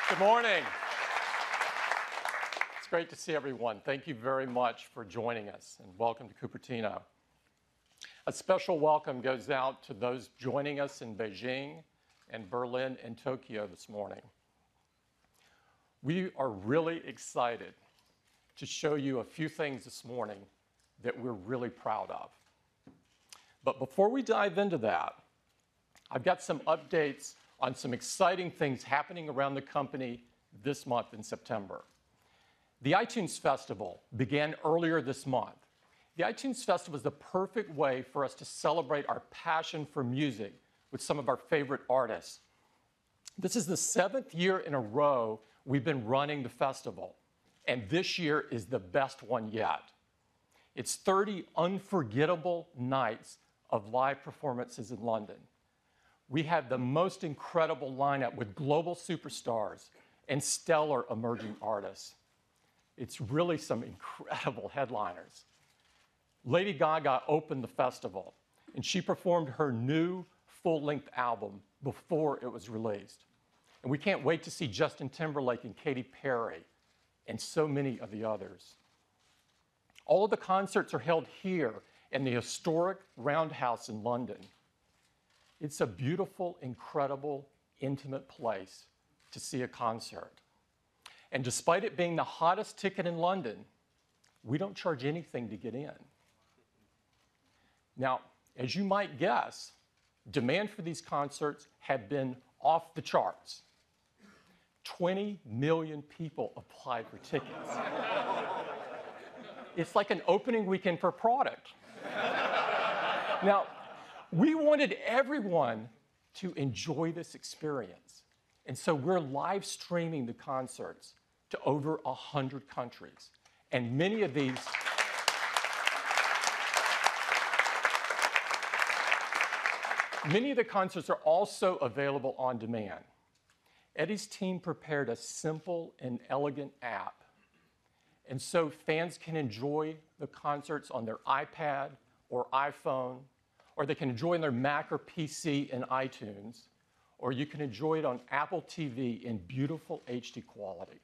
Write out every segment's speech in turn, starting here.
Good morning. It's great to see everyone. Thank you very much for joining us, and welcome to Cupertino. A special welcome goes out to those joining us in Beijing and Berlin and Tokyo this morning. We are really excited to show you a few things this morning that we're really proud of. But before we dive into that, I've got some updates on some exciting things happening around the company this month in September. The iTunes Festival began earlier this month. The iTunes Festival is the perfect way for us to celebrate our passion for music with some of our favorite artists. This is the 7th year in a row we've been running the festival, and this year is the best one yet. It's 30 unforgettable nights of live performances in London. We have the most incredible lineup with global superstars and stellar emerging artists. It's really some incredible headliners. Lady Gaga opened the festival, and she performed her new full-length album before it was released. And we can't wait to see Justin Timberlake and Katy Perry and so many of the others. All of the concerts are held here in the historic Roundhouse in London. It's a beautiful, incredible, intimate place to see a concert. And despite it being the hottest ticket in London, we don't charge anything to get in. Now, as you might guess, demand for these concerts have been off the charts. 20 million people applied for tickets. It's like an opening weekend for a product. Now, we wanted everyone to enjoy this experience, and so we're live streaming the concerts to over 100 countries, and many of the concerts are also available on demand. Eddie's team prepared a simple and elegant app, and so fans can enjoy the concerts on their iPad or iPhone, or they can enjoy on their Mac or PC in iTunes, or you can enjoy it on Apple TV in beautiful HD quality.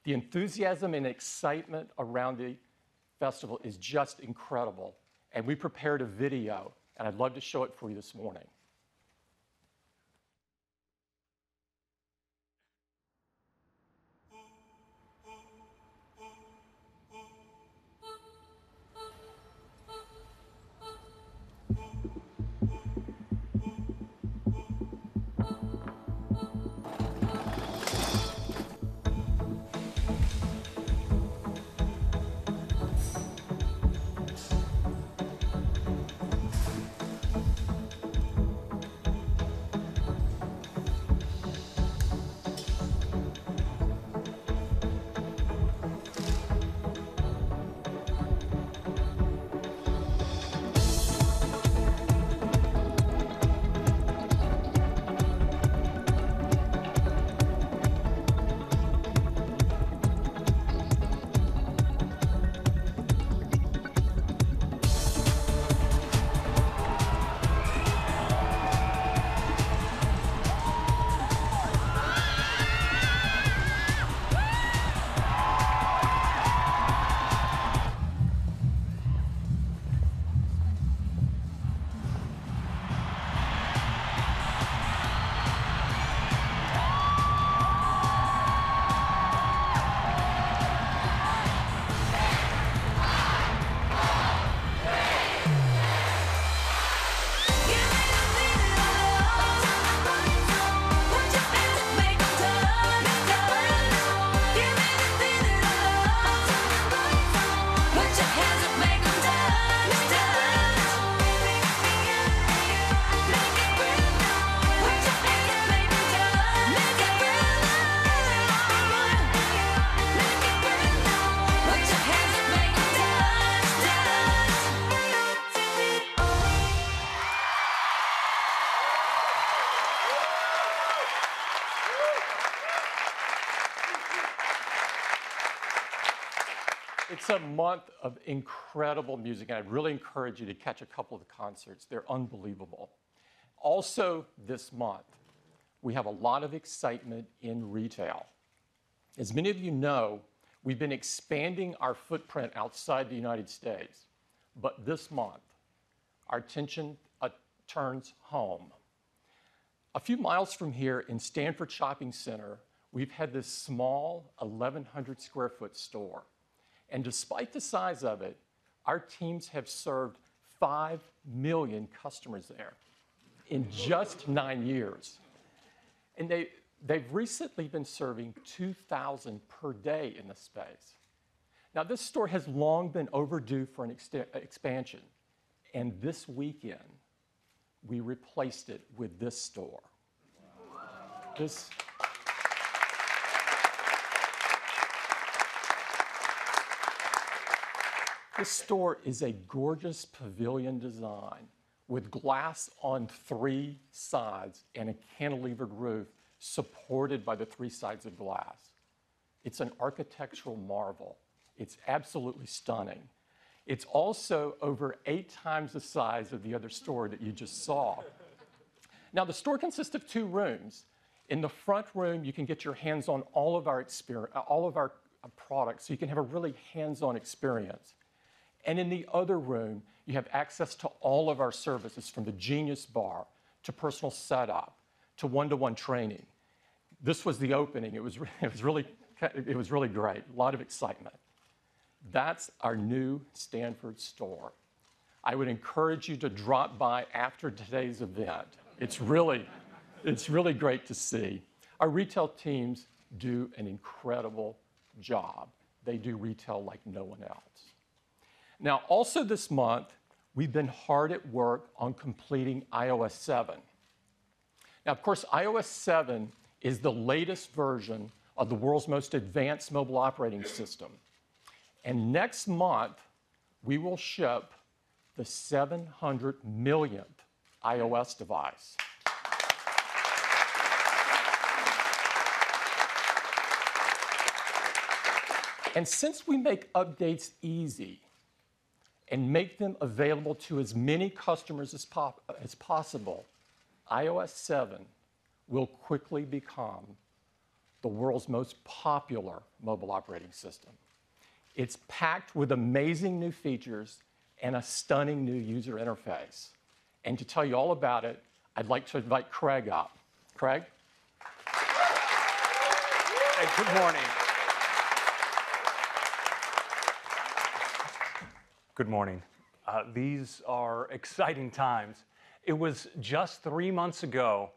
The enthusiasm and excitement around the festival is just incredible, and we prepared a video, and I'd love to show it for you this morning. It's a month of incredible music, and I'd really encourage you to catch a couple of the concerts. They're unbelievable. Also this month, we have a lot of excitement in retail. As many of you know, we've been expanding our footprint outside the United States, but this month, our attention turns home. A few miles from here in Stanford Shopping Center, we've had this small 1,100 square foot store. And despite the size of it, our teams have served 5 million customers there in just 9 years. And they've recently been serving 2,000 per day in this space. Now, this store has long been overdue for an expansion. And this weekend, we replaced it with this store. This store is a gorgeous pavilion design with glass on 3 sides and a cantilevered roof supported by the 3 sides of glass. It's an architectural marvel. It's absolutely stunning. It's also over 8 times the size of the other store that you just saw. Now, the store consists of 2 rooms. In the front room, you can get your hands on all of our products, so you can have a really hands-on experience. And in the other room, you have access to all of our services, from the Genius Bar to personal setup to one-to-one training. This was the opening. It was really great. A lot of excitement. That's our new Stanford store. I would encourage you to drop by after today's event. It's really great to see. Our retail teams do an incredible job. They do retail like no one else. Now, also this month, we've been hard at work on completing iOS 7. Now, of course, iOS 7 is the latest version of the world's most advanced mobile operating system. And next month, we will ship the 700 millionth iOS device. And since we make updates easy and make them available to as many customers as possible, iOS 7 will quickly become the world's most popular mobile operating system. It's packed with amazing new features and a stunning new user interface. And to tell you all about it, I'd like to invite Craig up. Craig? Hey, good morning. Good morning. These are exciting times. It was just 3 months ago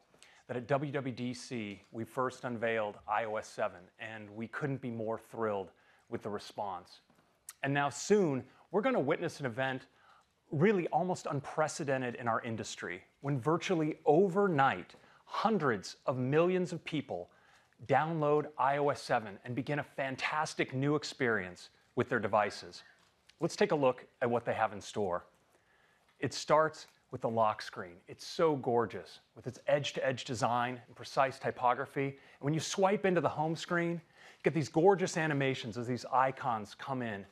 that at WWDC, we first unveiled iOS 7, and we couldn't be more thrilled with the response. And now soon, we're going to witness an event really almost unprecedented in our industry, when virtually overnight, hundreds of millions of people download iOS 7 and begin a fantastic new experience with their devices. Let's take a look at what they have in store. It starts with the lock screen. It's so gorgeous with its edge-to-edge design and precise typography. And when you swipe into the home screen, you get these gorgeous animations as these icons come in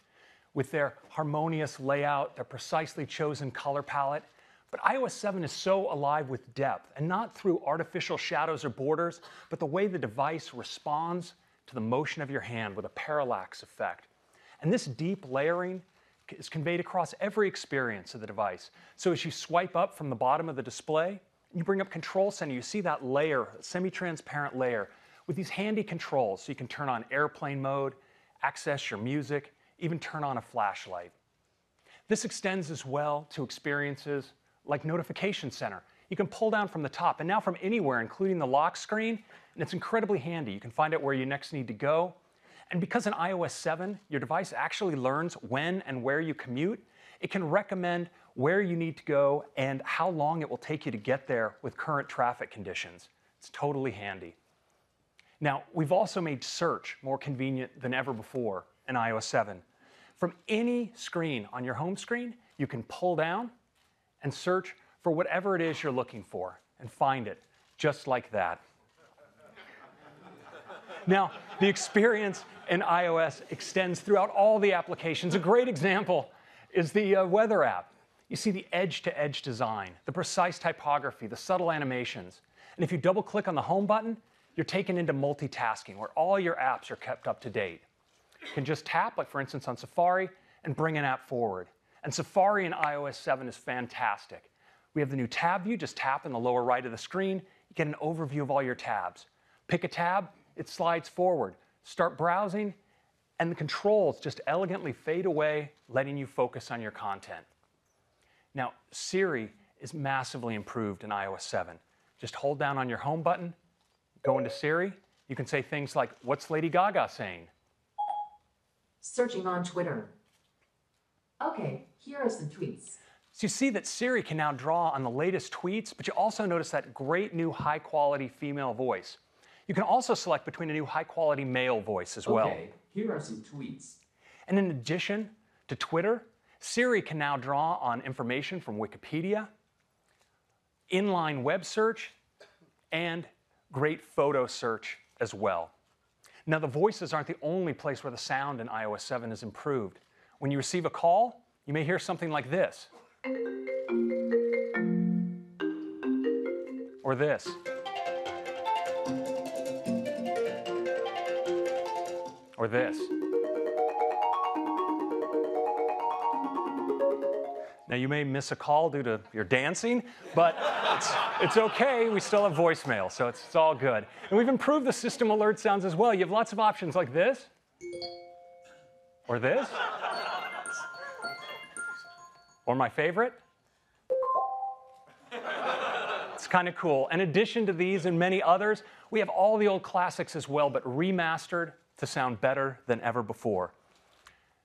with their harmonious layout, their precisely chosen color palette. But iOS 7 is so alive with depth, and not through artificial shadows or borders, but the way the device responds to the motion of your hand with a parallax effect. And this deep layering is conveyed across every experience of the device. So as you swipe up from the bottom of the display, you bring up Control Center, you see that layer, semi-transparent layer, with these handy controls. So you can turn on airplane mode, access your music, even turn on a flashlight. This extends as well to experiences like Notification Center. You can pull down from the top, and now from anywhere, including the lock screen, and it's incredibly handy. You can find out where you next need to go. And because in iOS 7, your device actually learns when and where you commute, it can recommend where you need to go and how long it will take you to get there with current traffic conditions. It's totally handy. Now, we've also made search more convenient than ever before in iOS 7. From any screen on your home screen, you can pull down and search for whatever it is you're looking for and find it just like that. Now, the experience in iOS extends throughout all the applications. A great example is the weather app. You see the edge-to-edge design, the precise typography, the subtle animations. And if you double click on the home button, you're taken into multitasking where all your apps are kept up to date. You can just tap, like for instance on Safari, and bring an app forward. And Safari in iOS 7 is fantastic. We have the new tab view. Just tap in the lower right of the screen. You get an overview of all your tabs. Pick a tab, it slides forward. Start browsing, and the controls just elegantly fade away, letting you focus on your content. Now, Siri is massively improved in iOS 7. Just hold down on your home button, go into Siri. You can say things like, "What's Lady Gaga saying?" Searching on Twitter. Okay, here are some tweets. So you see that Siri can now draw on the latest tweets, but you also notice that great new high-quality female voice. You can also select between a new high-quality male voice as well. Okay, here are some tweets. And in addition to Twitter, Siri can now draw on information from Wikipedia, inline web search, and great photo search as well. Now, the voices aren't the only place where the sound in iOS 7 is improved. When you receive a call, you may hear something like this. Or this. Or this. Now, you may miss a call due to your dancing, but it's okay. We still have voicemail, so it's all good. And we've improved the system alert sounds as well. You have lots of options like this, or this, or my favorite. It's kind of cool. In addition to these and many others, we have all the old classics as well, but remastered to sound better than ever before.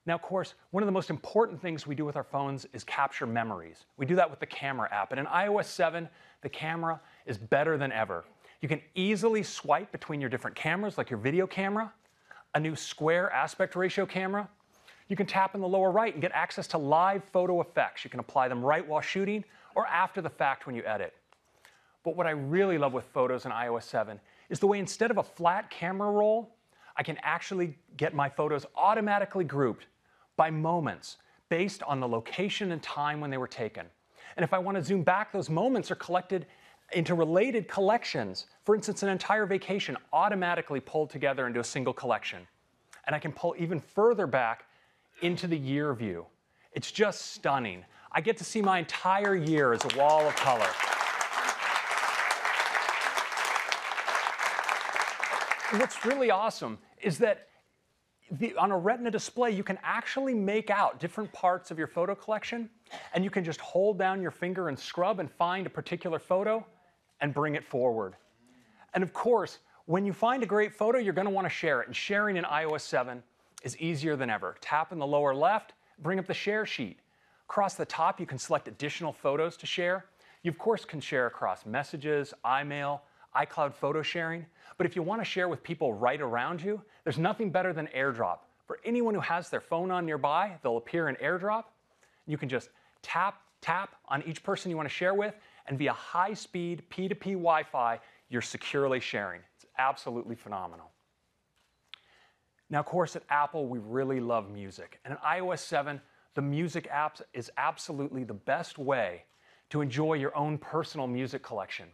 Now, of course, one of the most important things we do with our phones is capture memories. We do that with the camera app. And in iOS 7, the camera is better than ever. You can easily swipe between your different cameras, like your video camera, a new square aspect ratio camera. You can tap in the lower right and get access to live photo effects. You can apply them right while shooting or after the fact when you edit. But what I really love with photos in iOS 7 is the way instead of a flat camera roll, I can actually get my photos automatically grouped by moments based on the location and time when they were taken. And if I want to zoom back, those moments are collected into related collections. For instance, an entire vacation automatically pulled together into a single collection. And I can pull even further back into the year view. It's just stunning. I get to see my entire year as a wall of color. What's really awesome is that on a Retina display, you can actually make out different parts of your photo collection, and you can just hold down your finger and scrub and find a particular photo and bring it forward. And of course, when you find a great photo, you're going to want to share it. And sharing in iOS 7 is easier than ever. Tap in the lower left, bring up the share sheet. Across the top, you can select additional photos to share. You, of course, can share across messages, iMail, iCloud photo sharing. But if you want to share with people right around you, there's nothing better than AirDrop. For anyone who has their phone on nearby, they'll appear in AirDrop. You can just tap on each person you want to share with, and via high-speed P2P Wi-Fi, you're securely sharing. It's absolutely phenomenal. Now, of course, at Apple, we really love music. And in iOS 7, the music apps is absolutely the best way to enjoy your own personal music collection.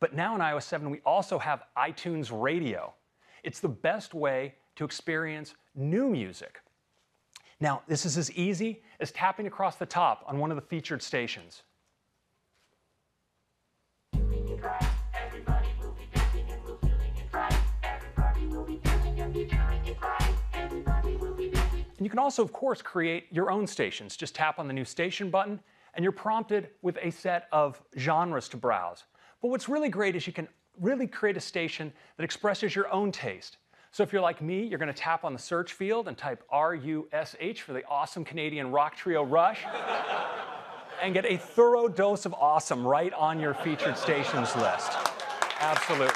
But now in iOS 7, we also have iTunes Radio. It's the best way to experience new music. Now, this is as easy as tapping across the top on one of the featured stations. And you can also, of course, create your own stations. Just tap on the new station button, and you're prompted with a set of genres to browse. But what's really great is you can really create a station that expresses your own taste. So if you're like me, you're going to tap on the search field and type RUSH for the awesome Canadian rock trio Rush and get a thorough dose of awesome right on your featured stations list. Absolutely.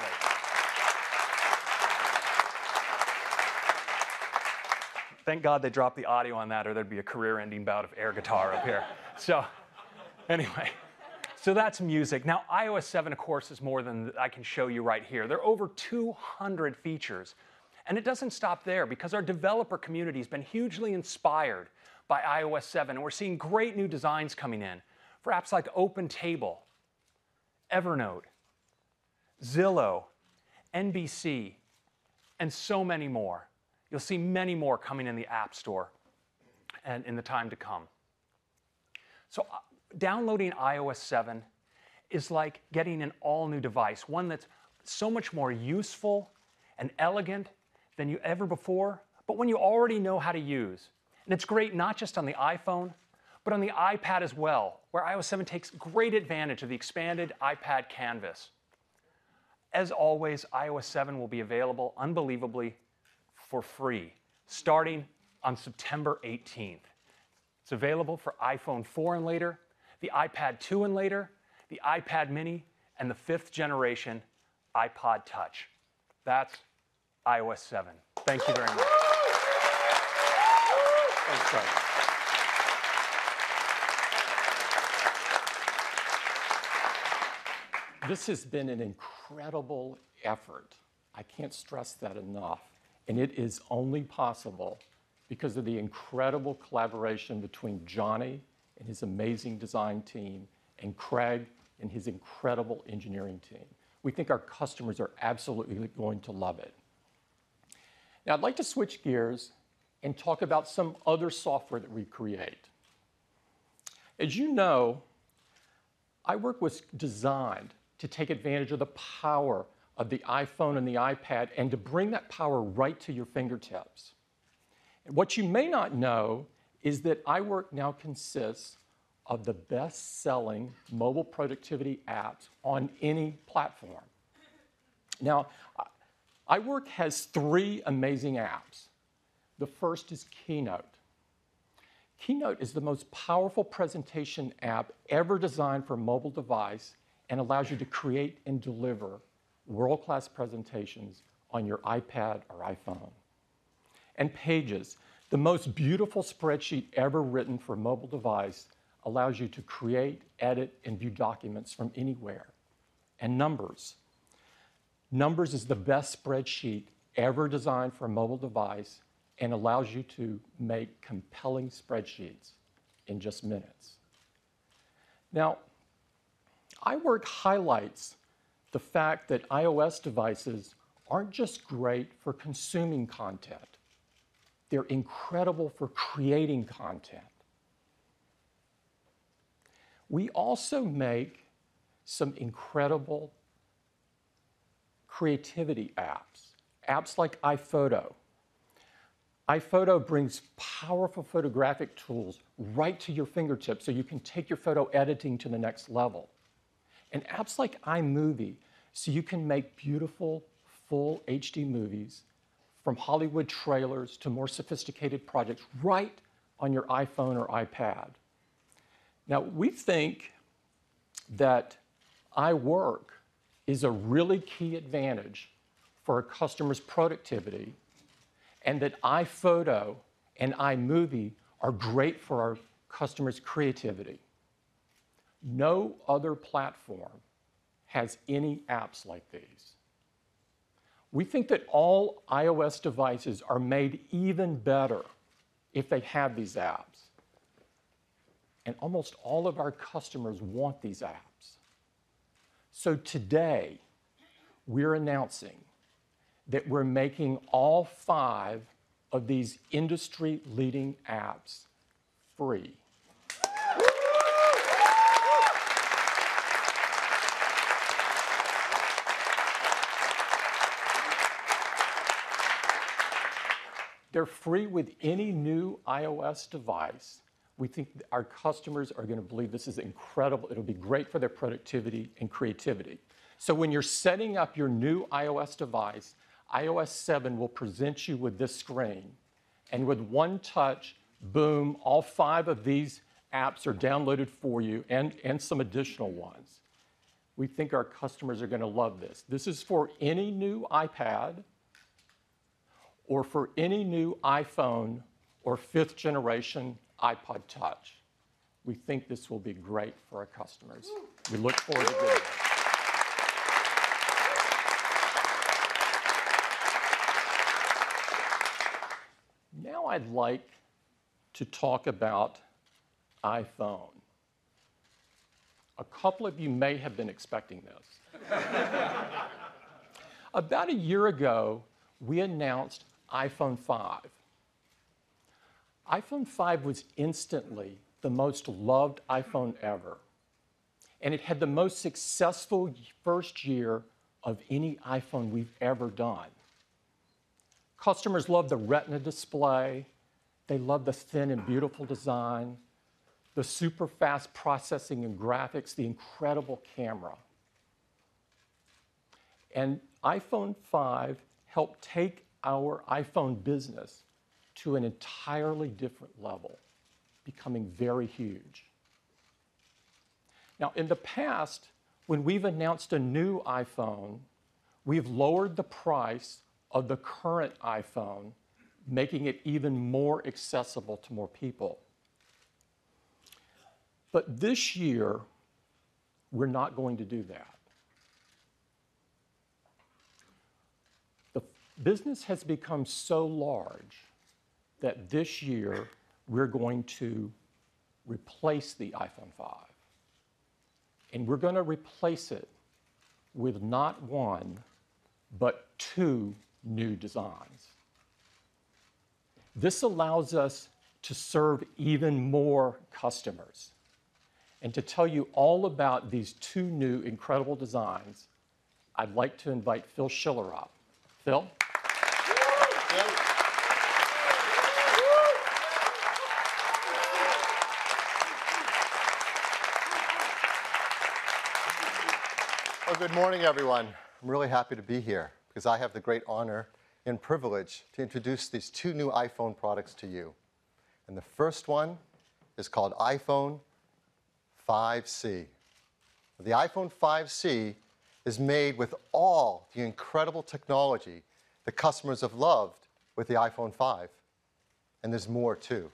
Thank God they dropped the audio on that, or there'd be a career-ending bout of air guitar up here. So anyway. So that's music. Now, iOS 7, of course, is more than I can show you right here. There are over 200 features. And it doesn't stop there, because our developer community has been hugely inspired by iOS 7, and we're seeing great new designs coming in for apps like OpenTable, Evernote, Zillow, NBC, and so many more. You'll see many more coming in the App Store and in the time to come. So downloading iOS 7 is like getting an all-new device, one that's so much more useful and elegant than you ever before, but one you already know how to use. And it's great not just on the iPhone, but on the iPad as well, where iOS 7 takes great advantage of the expanded iPad canvas. As always, iOS 7 will be available, unbelievably, for free, starting on September 18th. It's available for iPhone 4 and later, the iPad 2 and later, the iPad mini, and the 5th generation iPod Touch. That's iOS 7. Thank you very much. Thanks, Craig. This has been an incredible effort. I can't stress that enough. And it is only possible because of the incredible collaboration between Johnny and his amazing design team and Craig and his incredible engineering team. We think our customers are absolutely going to love it. Now, I'd like to switch gears and talk about some other software that we create. As you know, iWork was designed to take advantage of the power of the iPhone and the iPad and to bring that power right to your fingertips. And what you may not know is that iWork now consists of the best-selling mobile productivity apps on any platform. Now, iWork has 3 amazing apps. The first is Keynote. Keynote is the most powerful presentation app ever designed for a mobile device and allows you to create and deliver world-class presentations on your iPad or iPhone. And Pages, the most beautiful spreadsheet ever written for a mobile device, allows you to create, edit, and view documents from anywhere. And Numbers. Numbers is the best spreadsheet ever designed for a mobile device and allows you to make compelling spreadsheets in just minutes. Now, iWork highlights the fact that iOS devices aren't just great for consuming content. They're incredible for creating content. We also make some incredible creativity apps like iPhoto. iPhoto brings powerful photographic tools right to your fingertips so you can take your photo editing to the next level. And apps like iMovie, so you can make beautiful, full HD movies from Hollywood trailers to more sophisticated projects right on your iPhone or iPad. Now, we think that iWork is a really key advantage for a customer's productivity and that iPhoto and iMovie are great for our customers' creativity. No other platform has any apps like these. We think that all iOS devices are made even better if they have these apps. And almost all of our customers want these apps. So today, we're announcing that we're making all 5 of these industry-leading apps free. They're free with any new iOS device. We think our customers are going to believe this is incredible. It'll be great for their productivity and creativity. So when you're setting up your new iOS device, iOS 7 will present you with this screen. And with one touch, boom, all 5 of these apps are downloaded for you and some additional ones. We think our customers are going to love this. This is for any new iPad or for any new iPhone or 5th generation iPod Touch. We think this will be great for our customers. We look forward to doing it. Now I'd like to talk about iPhone. A couple of you may have been expecting this. About a year ago, we announced iPhone 5. iPhone 5 was instantly the most loved iPhone ever, and it had the most successful first year of any iPhone we've ever done. Customers loved the Retina display, they loved the thin and beautiful design, the super fast processing and graphics, the incredible camera. And iPhone 5 helped take our iPhone business to an entirely different level, becoming very huge. Now, in the past, when we've announced a new iPhone, we've lowered the price of the current iPhone, making it even more accessible to more people. But this year, we're not going to do that. The business has become so large that this year we're going to replace the iPhone 5. And we're going to replace it with not one, but two new designs. This allows us to serve even more customers. And to tell you all about these two new incredible designs, I'd like to invite Phil Schiller up. Phil? Well, good morning, everyone. I'm really happy to be here because I have the great honor and privilege to introduce these two new iPhone products to you. And the first one is called iPhone 5C. The iPhone 5C is made with all the incredible technology that customers have loved with the iPhone 5. And there's more, too.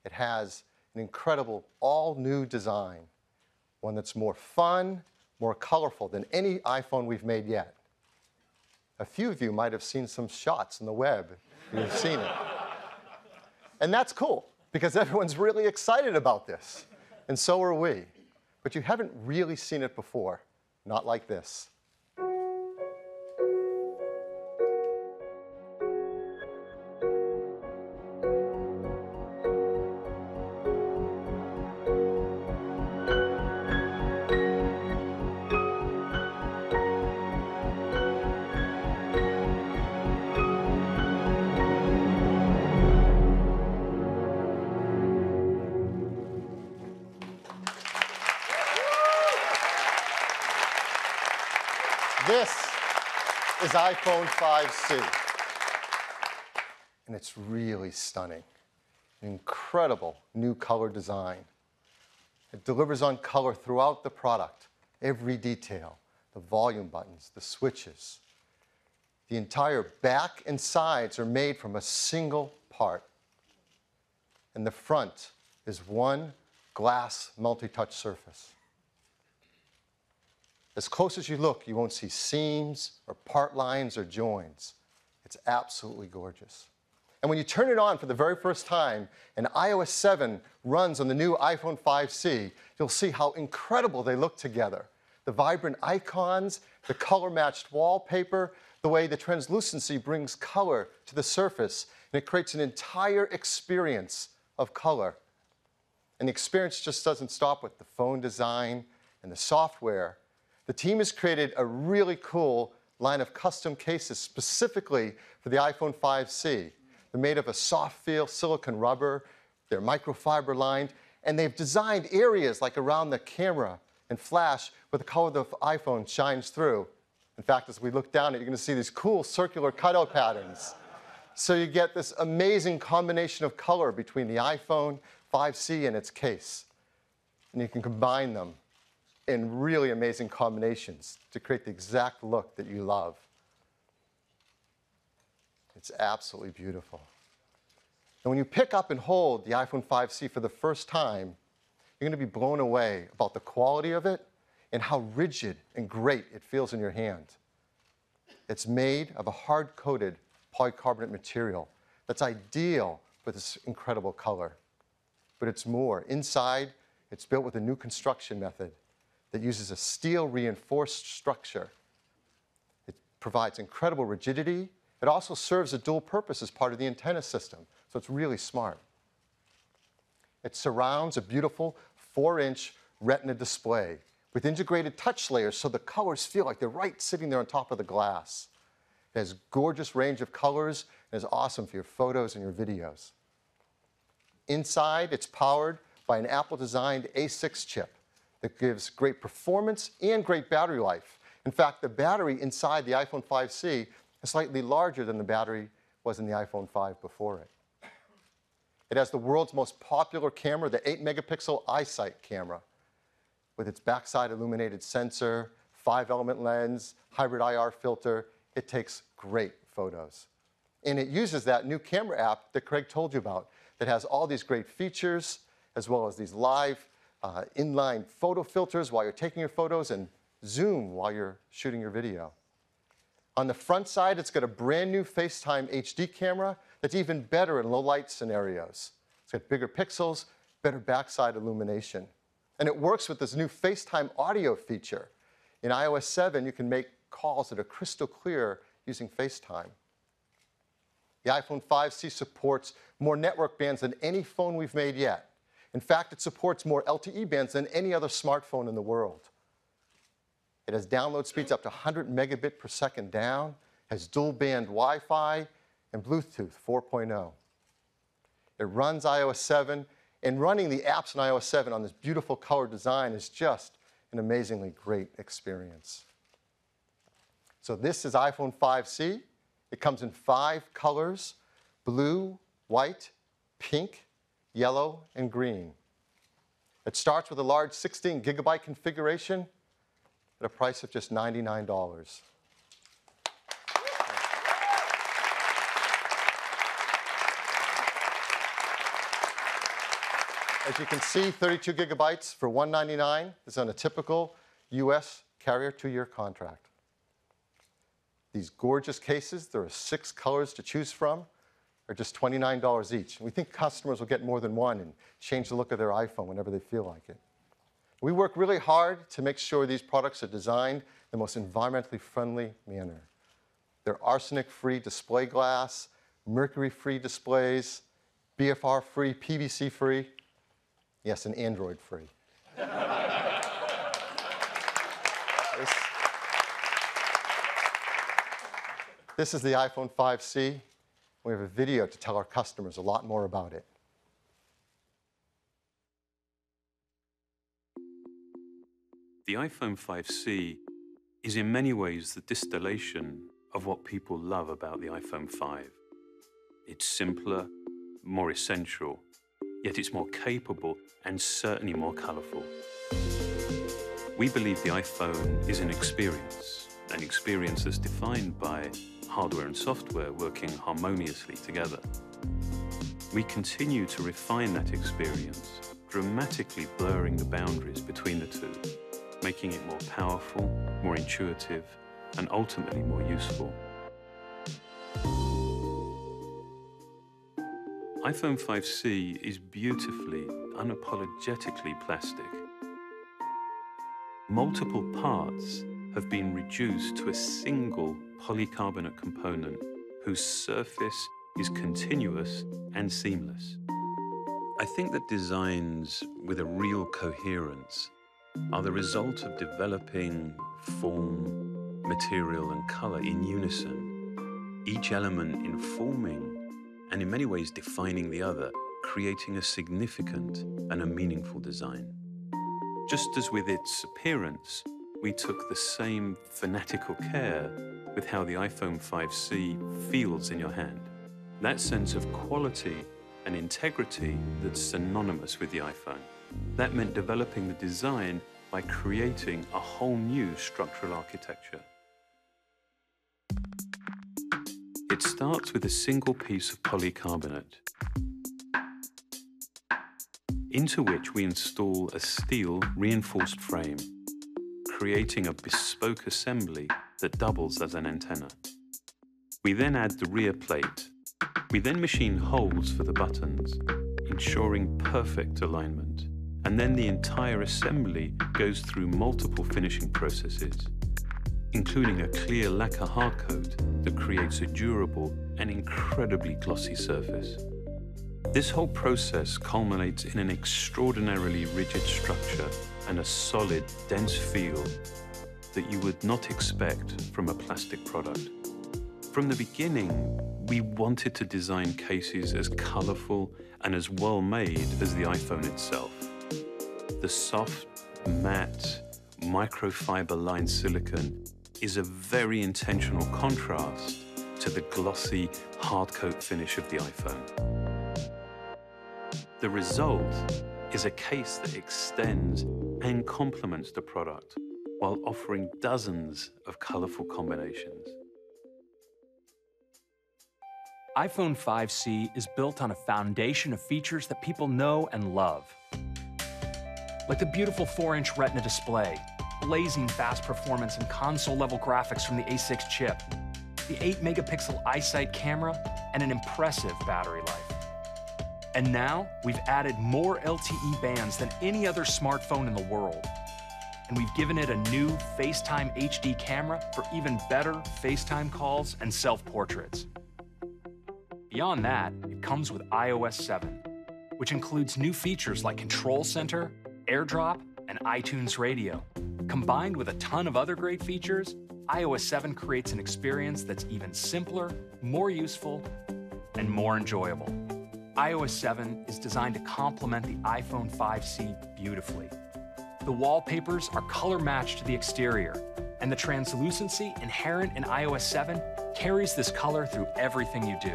It has an incredible all-new design, one that's more fun, more colorful than any iPhone we've made yet. A few of you might have seen some shots on the web. You've seen it. And that's cool, because everyone's really excited about this. And so are we. But you haven't really seen it before. Not like this. This is iPhone 5C. And it's really stunning. An incredible new color design. It delivers on color throughout the product, every detail, the volume buttons, the switches. The entire back and sides are made from a single part. And the front is one glass multi-touch surface. As close as you look, you won't see seams or part lines or joins. It's absolutely gorgeous. And when you turn it on for the very first time and iOS 7 runs on the new iPhone 5C, you'll see how incredible they look together. The vibrant icons, the color-matched wallpaper, the way the translucency brings color to the surface, and it creates an entire experience of color. And the experience just doesn't stop with the phone design and the software. The team has created a really cool line of custom cases specifically for the iPhone 5C. They're made of a soft feel silicone rubber, they're microfiber lined, and they've designed areas like around the camera and flash where the color of the iPhone shines through. In fact, as we look down it, you're going to see these cool circular cutout patterns. So you get this amazing combination of color between the iPhone 5C and its case. And you can combine them in really amazing combinations to create the exact look that you love. It's absolutely beautiful. And when you pick up and hold the iPhone 5C for the first time, you're going to be blown away about the quality of it and how rigid and great it feels in your hand. It's made of a hard-coated polycarbonate material that's ideal for this incredible color. But it's more. Inside, it's built with a new construction method that uses a steel-reinforced structure. It provides incredible rigidity. It also serves a dual purpose as part of the antenna system, so it's really smart. It surrounds a beautiful 4-inch Retina display with integrated touch layers so the colors feel like they're right sitting there on top of the glass. It has a gorgeous range of colors and is awesome for your photos and your videos. Inside, it's powered by an Apple-designed A6 chip that gives great performance and great battery life. In fact, the battery inside the iPhone 5C is slightly larger than the battery was in the iPhone 5 before it. It has the world's most popular camera, the 8-megapixel iSight camera, with its backside illuminated sensor, 5-element lens, hybrid IR filter. It takes great photos. And it uses that new camera app that Craig told you about that has all these great features, as well as these live inline photo filters while you're taking your photos and zoom while you're shooting your video. On the front side, it's got a brand new FaceTime HD camera that's even better in low light scenarios. It's got bigger pixels, better backside illumination. And it works with this new FaceTime audio feature. In iOS 7, you can make calls that are crystal clear using FaceTime. The iPhone 5C supports more network bands than any phone we've made yet. In fact, it supports more LTE bands than any other smartphone in the world. It has download speeds up to 100 megabit per second down, has dual band Wi-Fi, and Bluetooth 4.0. It runs iOS 7, and running the apps in iOS 7 on this beautiful color design is just an amazingly great experience. So this is iPhone 5C. It comes in 5 colors: blue, white, pink, yellow, and green. It starts with a large 16 gigabyte configuration at a price of just $99. As you can see, 32 gigabytes for $199 is on a typical US carrier 2-year contract. These gorgeous cases, there are 6 colors to choose from, are just $29 each. And we think customers will get more than one and change the look of their iPhone whenever they feel like it. We work really hard to make sure these products are designed in the most environmentally friendly manner. They're arsenic-free display glass, mercury-free displays, BFR-free, PVC-free, yes, and Android-free. This is the iPhone 5C. We have a video to tell our customers a lot more about it. The iPhone 5C is in many ways the distillation of what people love about the iPhone 5. It's simpler, more essential, yet it's more capable and certainly more colorful. We believe the iPhone is an experience that's defined by hardware and software working harmoniously together. We continue to refine that experience, dramatically blurring the boundaries between the two, making it more powerful, more intuitive, and ultimately more useful. iPhone 5C is beautifully, unapologetically plastic. Multiple parts have been reduced to a single polycarbonate component whose surface is continuous and seamless. I think that designs with a real coherence are the result of developing form, material, and color in unison, each element informing and in many ways defining the other, creating a significant and a meaningful design. Just as with its appearance, we took the same fanatical care with how the iPhone 5C feels in your hand. That sense of quality and integrity that's synonymous with the iPhone. That meant developing the design by creating a whole new structural architecture. It starts with a single piece of polycarbonate, into which we install a steel reinforced frame, creating a bespoke assembly that doubles as an antenna. We then add the rear plate. We then machine holes for the buttons, ensuring perfect alignment. and then the entire assembly goes through multiple finishing processes, including a clear lacquer hardcoat that creates a durable and incredibly glossy surface. This whole process culminates in an extraordinarily rigid structure and a solid, dense feel that you would not expect from a plastic product. From the beginning, we wanted to design cases as colorful and as well made as the iPhone itself. The soft, matte, microfiber-lined silicone is a very intentional contrast to the glossy, hardcoat finish of the iPhone. The result is a case that extends and complements the product while offering dozens of colorful combinations. iPhone 5C is built on a foundation of features that people know and love. Like the beautiful 4-inch Retina display, blazing fast performance and console-level graphics from the A6 chip, the 8-megapixel iSight camera, and an impressive battery life. And now, we've added more LTE bands than any other smartphone in the world. And we've given it a new FaceTime HD camera for even better FaceTime calls and self-portraits. Beyond that, it comes with iOS 7, which includes new features like Control Center, AirDrop, and iTunes Radio. Combined with a ton of other great features, iOS 7 creates an experience that's even simpler, more useful, and more enjoyable. iOS 7 is designed to complement the iPhone 5C beautifully. The wallpapers are color-matched to the exterior, and the translucency inherent in iOS 7 carries this color through everything you do.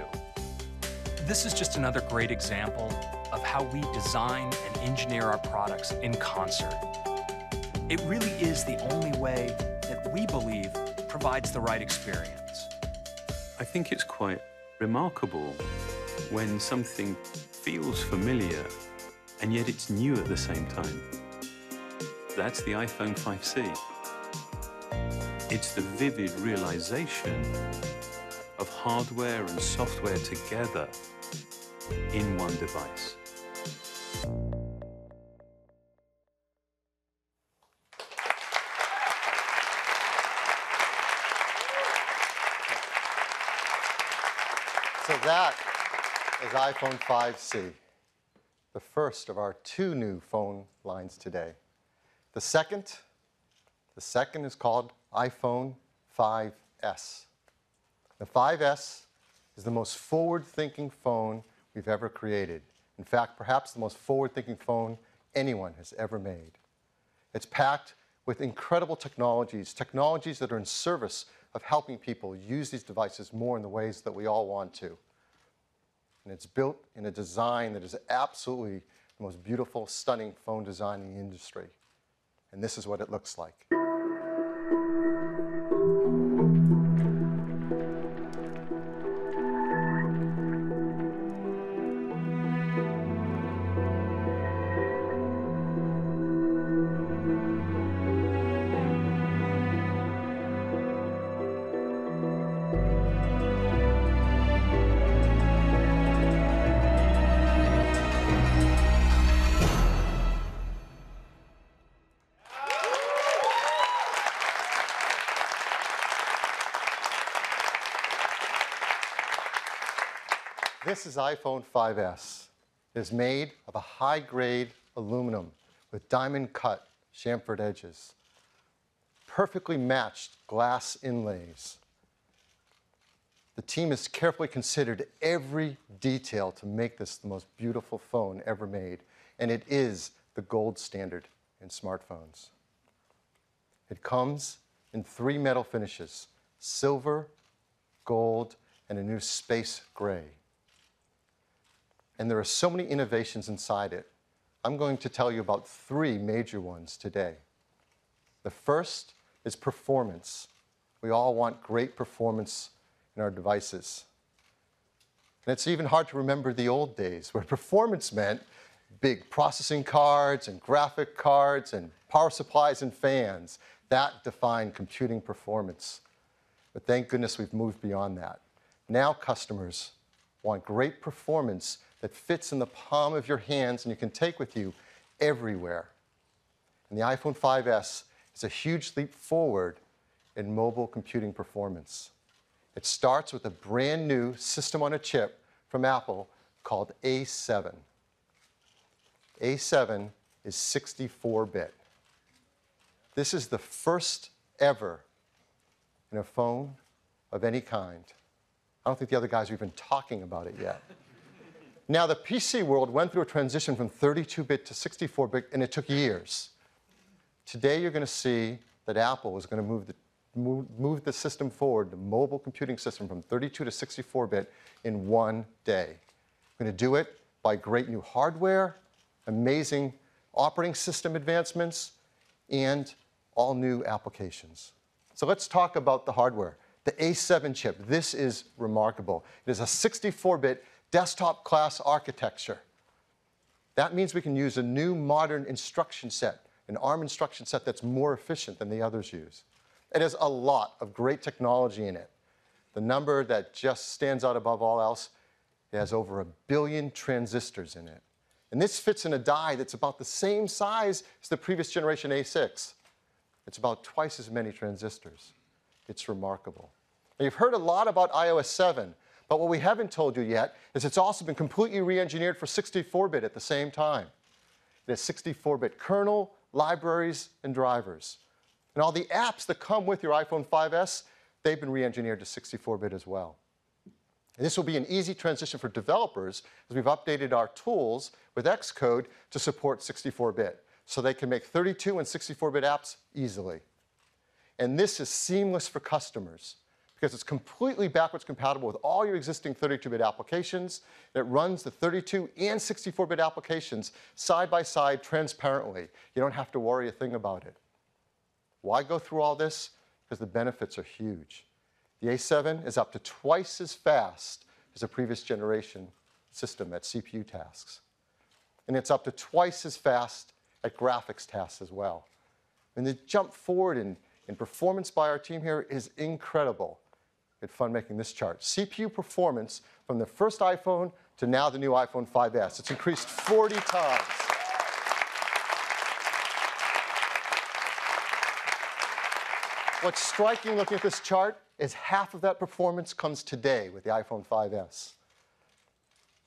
This is just another great example of how we design and engineer our products in concert. It really is the only way that we believe provides the right experience. I think it's quite remarkable when something feels familiar and yet it's new at the same time. That's the iPhone 5C. It's the vivid realization of hardware and software together in one device. So that is iPhone 5C, the first of our 2 new phone lines today. The second is called iPhone 5S. The 5S is the most forward-thinking phone we've ever created. In fact, perhaps the most forward-thinking phone anyone has ever made. It's packed with incredible technologies that are in service of helping people use these devices more in the ways that we all want to. And it's built in a design that is absolutely the most beautiful, stunning phone design in the industry. And this is what it looks like. This is iPhone 5S. It is made of a high-grade aluminum with diamond-cut chamfered edges, perfectly matched glass inlays. The team has carefully considered every detail to make this the most beautiful phone ever made, and it is the gold standard in smartphones. It comes in 3 metal finishes: silver, gold, and a new space gray. And there are so many innovations inside it. I'm going to tell you about 3 major ones today. The first is performance. We all want great performance in our devices. And it's even hard to remember the old days where performance meant big processing cards and graphic cards and power supplies and fans. That defined computing performance. But thank goodness we've moved beyond that. Now customers want great performance that fits in the palm of your hands and you can take with you everywhere. And the iPhone 5S is a huge leap forward in mobile computing performance. It starts with a brand new system on a chip from Apple called A7. A7 is 64-bit. This is the first ever in a phone of any kind. I don't think the other guys are even talking about it yet. Now, the PC world went through a transition from 32-bit to 64-bit, and it took years. Today, you're going to see that Apple is going to move the system forward, the mobile computing system, from 32 to 64-bit in one day. We're going to do it by great new hardware, amazing operating system advancements, and all new applications. So let's talk about the hardware. The A7 chip, this is remarkable. It is a 64-bit desktop class architecture. That means we can use a new modern instruction set, an ARM instruction set that's more efficient than the others use. It has a lot of great technology in it. The number that just stands out above all else, it has over 1 billion transistors in it. And this fits in a die that's about the same size as the previous generation A6. It's about twice as many transistors. It's remarkable. Now, you've heard a lot about iOS 7, but what we haven't told you yet is it's also been completely re-engineered for 64-bit at the same time. It has 64-bit kernel, libraries, and drivers. And all the apps that come with your iPhone 5S, they've been re-engineered to 64-bit as well. And this will be an easy transition for developers as we've updated our tools with Xcode to support 64-bit, so they can make 32 and 64-bit apps easily. And this is seamless for customers because it's completely backwards compatible with all your existing 32-bit applications. It runs the 32 and 64-bit applications side by side transparently. You don't have to worry a thing about it. Why go through all this? Because the benefits are huge. The A7 is up to twice as fast as a previous generation system at CPU tasks. And it's up to twice as fast at graphics tasks as well. And the jump forward in performance by our team here is incredible. We had fun making this chart. CPU performance from the first iPhone to now the new iPhone 5S. It's increased 40 times. What's striking looking at this chart is half of that performance comes today with the iPhone 5S.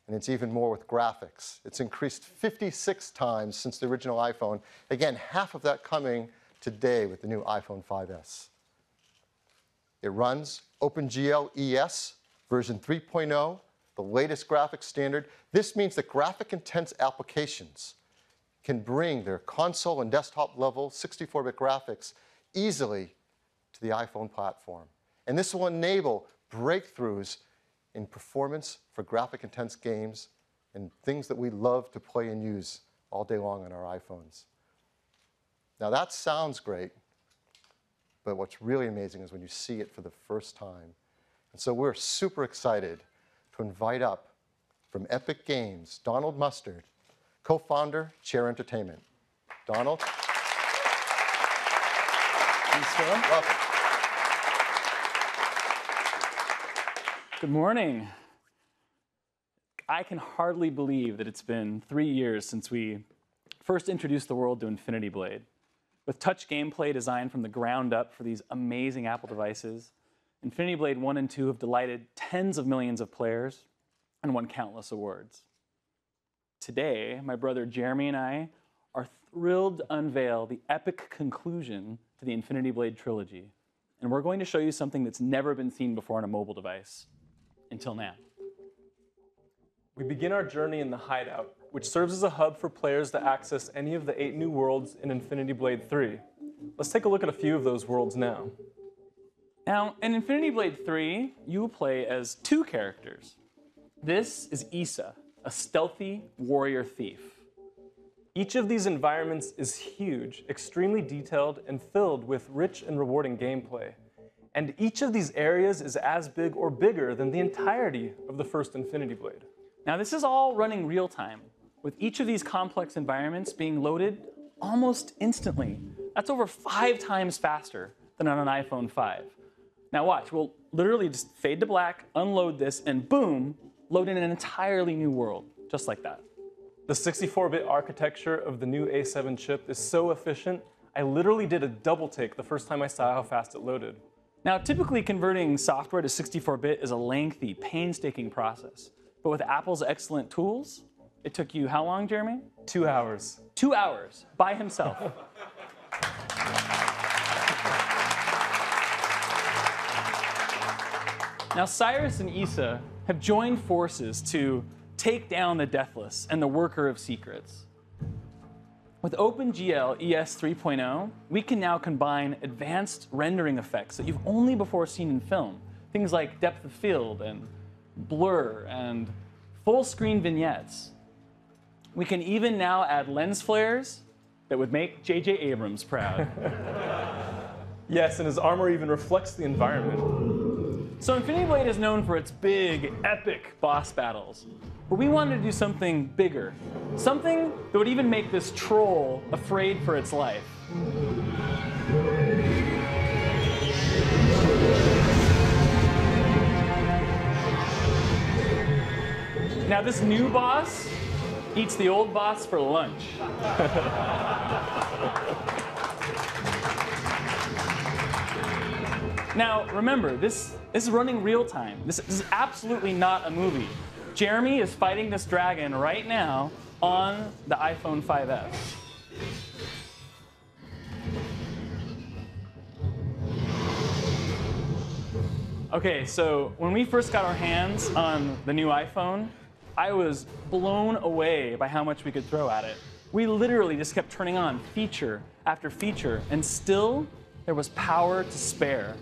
And it's even more with graphics. It's increased 56 times since the original iPhone. Again, half of that coming today with the new iPhone 5S. It runs OpenGL ES version 3.0, the latest graphics standard. This means that graphic-intense applications can bring their console and desktop level 64-bit graphics easily to the iPhone platform. And this will enable breakthroughs in performance for graphic-intense games and things that we love to play and use all day long on our iPhones. Now that sounds great, but what's really amazing is when you see it for the first time. And so we're super excited to invite up from Epic Games, Donald Mustard, co-founder, Chair Entertainment. Donald. Thanks, Phil. Welcome. Good morning. I can hardly believe that it's been 3 years since we first introduced the world to Infinity Blade. With touch gameplay designed from the ground up for these amazing Apple devices, Infinity Blade 1 and 2 have delighted tens of millions of players and won countless awards. Today, my brother Jeremy and I are thrilled to unveil the epic conclusion to the Infinity Blade trilogy. And we're going to show you something that's never been seen before on a mobile device, until now. We begin our journey in the Hideout, which serves as a hub for players to access any of the 8 new worlds in Infinity Blade 3. Let's take a look at a few of those worlds now. Now, in Infinity Blade 3, you will play as 2 characters. This is Issa, a stealthy warrior thief. Each of these environments is huge, extremely detailed, and filled with rich and rewarding gameplay. And each of these areas is as big or bigger than the entirety of the first Infinity Blade. Now, this is all running real time, with each of these complex environments being loaded almost instantly. That's over 5 times faster than on an iPhone 5. Now watch, we'll literally just fade to black, unload this, and boom, load in an entirely new world, just like that. The 64-bit architecture of the new A7 chip is so efficient, I literally did a double take the first time I saw how fast it loaded. Now, typically converting software to 64-bit is a lengthy, painstaking process. But with Apple's excellent tools, it took you how long, Jeremy? 2 hours. 2 hours by himself. Now, Cyrus and Issa have joined forces to take down the Deathless and the Worker of Secrets. With OpenGL ES 3.0, we can now combine advanced rendering effects that you've only before seen in film. Things like depth of field and blur and full screen vignettes. We can even now add lens flares that would make J.J. Abrams proud. Yes, and his armor even reflects the environment. So Infinity Blade is known for its big, epic boss battles. But we wanted to do something bigger. Something that would even make this troll afraid for its life. Now this new boss eats the old boss for lunch. Now remember, this is running real time. This is absolutely not a movie. Jeremy is fighting this dragon right now on the iPhone 5S. Okay, so when we first got our hands on the new iPhone, I was blown away by how much we could throw at it. We literally just kept turning on feature after feature, and still there was power to spare.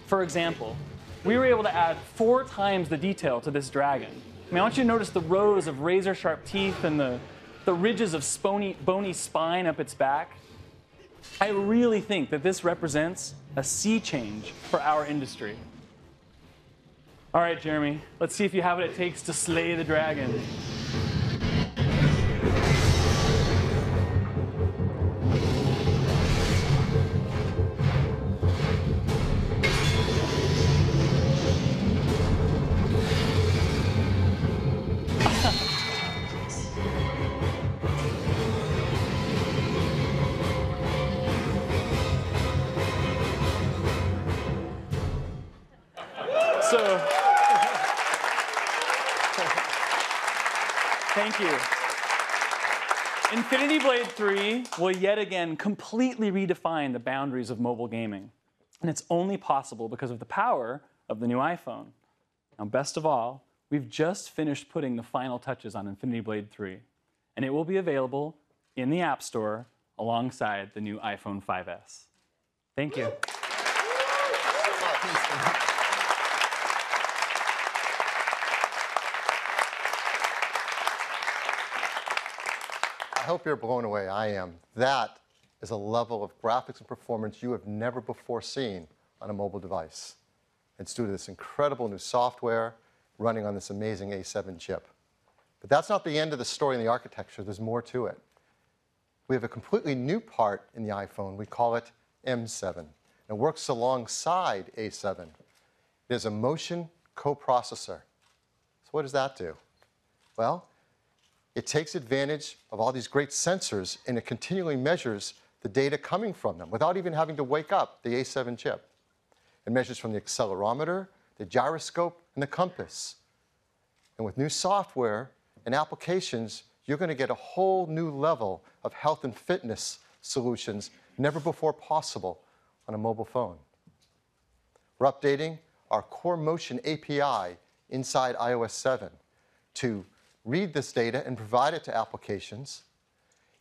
For example, we were able to add 4 times the detail to this dragon. I mean, I want you to notice the rows of razor-sharp teeth and the ridges of bony spine up its back. I really think that this represents a sea change for our industry. All right, Jeremy, let's see if you have what it takes to slay the dragon. Thank you. Infinity Blade 3 will yet again completely redefine the boundaries of mobile gaming. And it's only possible because of the power of the new iPhone. Now, best of all, we've just finished putting the final touches on Infinity Blade 3. And it will be available in the App Store alongside the new iPhone 5S. Thank you. I hope you're blown away. I am. That is a level of graphics and performance you have never before seen on a mobile device. It's due to this incredible new software running on this amazing A7 chip. But that's not the end of the story in the architecture. There's more to it. We have a completely new part in the iPhone. We call it M7. It works alongside A7. It is a motion coprocessor. So what does that do? Well, it takes advantage of all these great sensors, and it continually measures the data coming from them without even having to wake up the A7 chip. It measures from the accelerometer, the gyroscope, and the compass. And with new software and applications, you're going to get a whole new level of health and fitness solutions never before possible on a mobile phone. We're updating our Core Motion API inside iOS 7 to read this data and provide it to applications.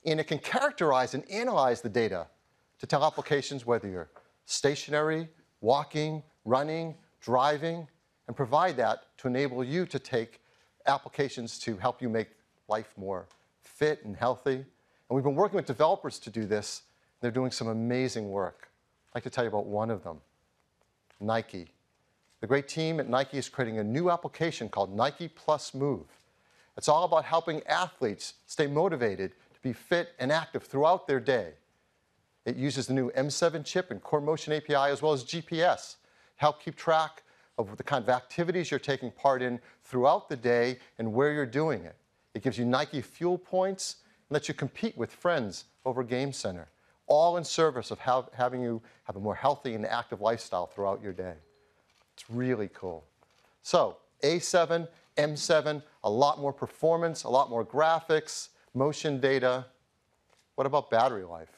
And it can characterize and analyze the data to tell applications whether you're stationary, walking, running, driving, and provide that to enable you to take applications to help you make life more fit and healthy. And we've been working with developers to do this. They're doing some amazing work. I'd like to tell you about one of them, Nike. The great team at Nike is creating a new application called Nike Plus Move. It's all about helping athletes stay motivated to be fit and active throughout their day. It uses the new M7 chip and Core Motion API as well as GPS to help keep track of the kind of activities you're taking part in throughout the day and where you're doing it. It gives you Nike fuel points and lets you compete with friends over Game Center, all in service of having you have a more healthy and active lifestyle throughout your day. It's really cool. So A7, M7, a lot more performance, a lot more graphics, motion data. What about battery life?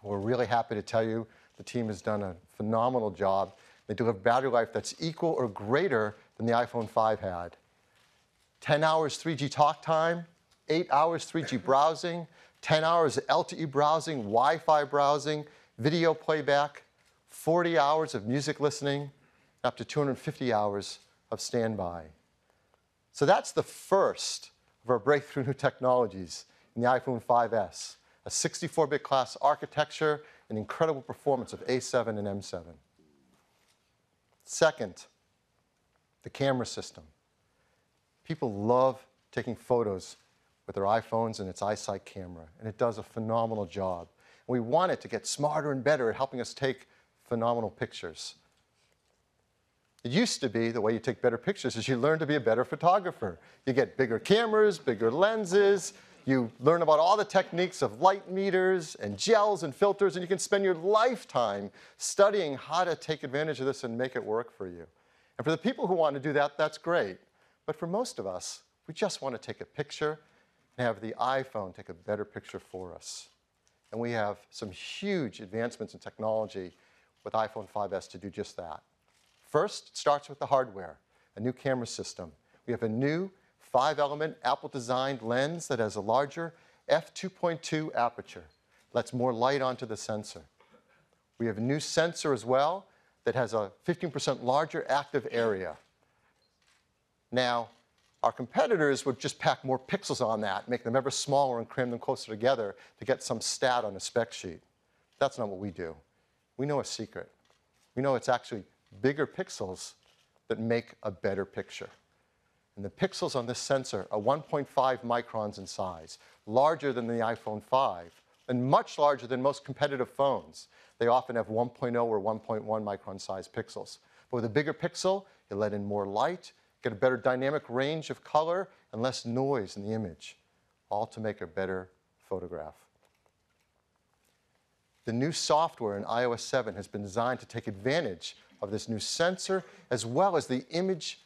We're really happy to tell you the team has done a phenomenal job. They deliver battery life that's equal or greater than the iPhone 5 had. 10 hours 3G talk time, 8 hours 3G browsing, 10 hours LTE browsing, Wi-Fi browsing, video playback, 40 hours of music listening, up to 250 hours of standby. So that's the first of our breakthrough new technologies in the iPhone 5S, a 64-bit class architecture and incredible performance of A7 and M7. Second, the camera system. People love taking photos with their iPhones and its iSight camera, and it does a phenomenal job. And we want it to get smarter and better at helping us take phenomenal pictures. It used to be the way you take better pictures is you learn to be a better photographer. You get bigger cameras, bigger lenses, you learn about all the techniques of light meters and gels and filters, and you can spend your lifetime studying how to take advantage of this and make it work for you. And for the people who want to do that, that's great. But for most of us, we just want to take a picture and have the iPhone take a better picture for us. And we have some huge advancements in technology with iPhone 5S to do just that. First, it starts with the hardware, a new camera system. We have a new 5-element Apple-designed lens that has a larger f2.2 aperture, lets more light onto the sensor. We have a new sensor as well that has a 15% larger active area. Now, our competitors would just pack more pixels on that, make them ever smaller and cram them closer together to get some stat on a spec sheet. That's not what we do. We know a secret. We know it's actually bigger pixels that make a better picture. And the pixels on this sensor are 1.5 microns in size, larger than the iPhone 5, and much larger than most competitive phones. They often have 1.0 or 1.1 micron size pixels. But with a bigger pixel, you let in more light, get a better dynamic range of color, and less noise in the image, all to make a better photograph. The new software in iOS 7 has been designed to take advantage of this new sensor, as well as the image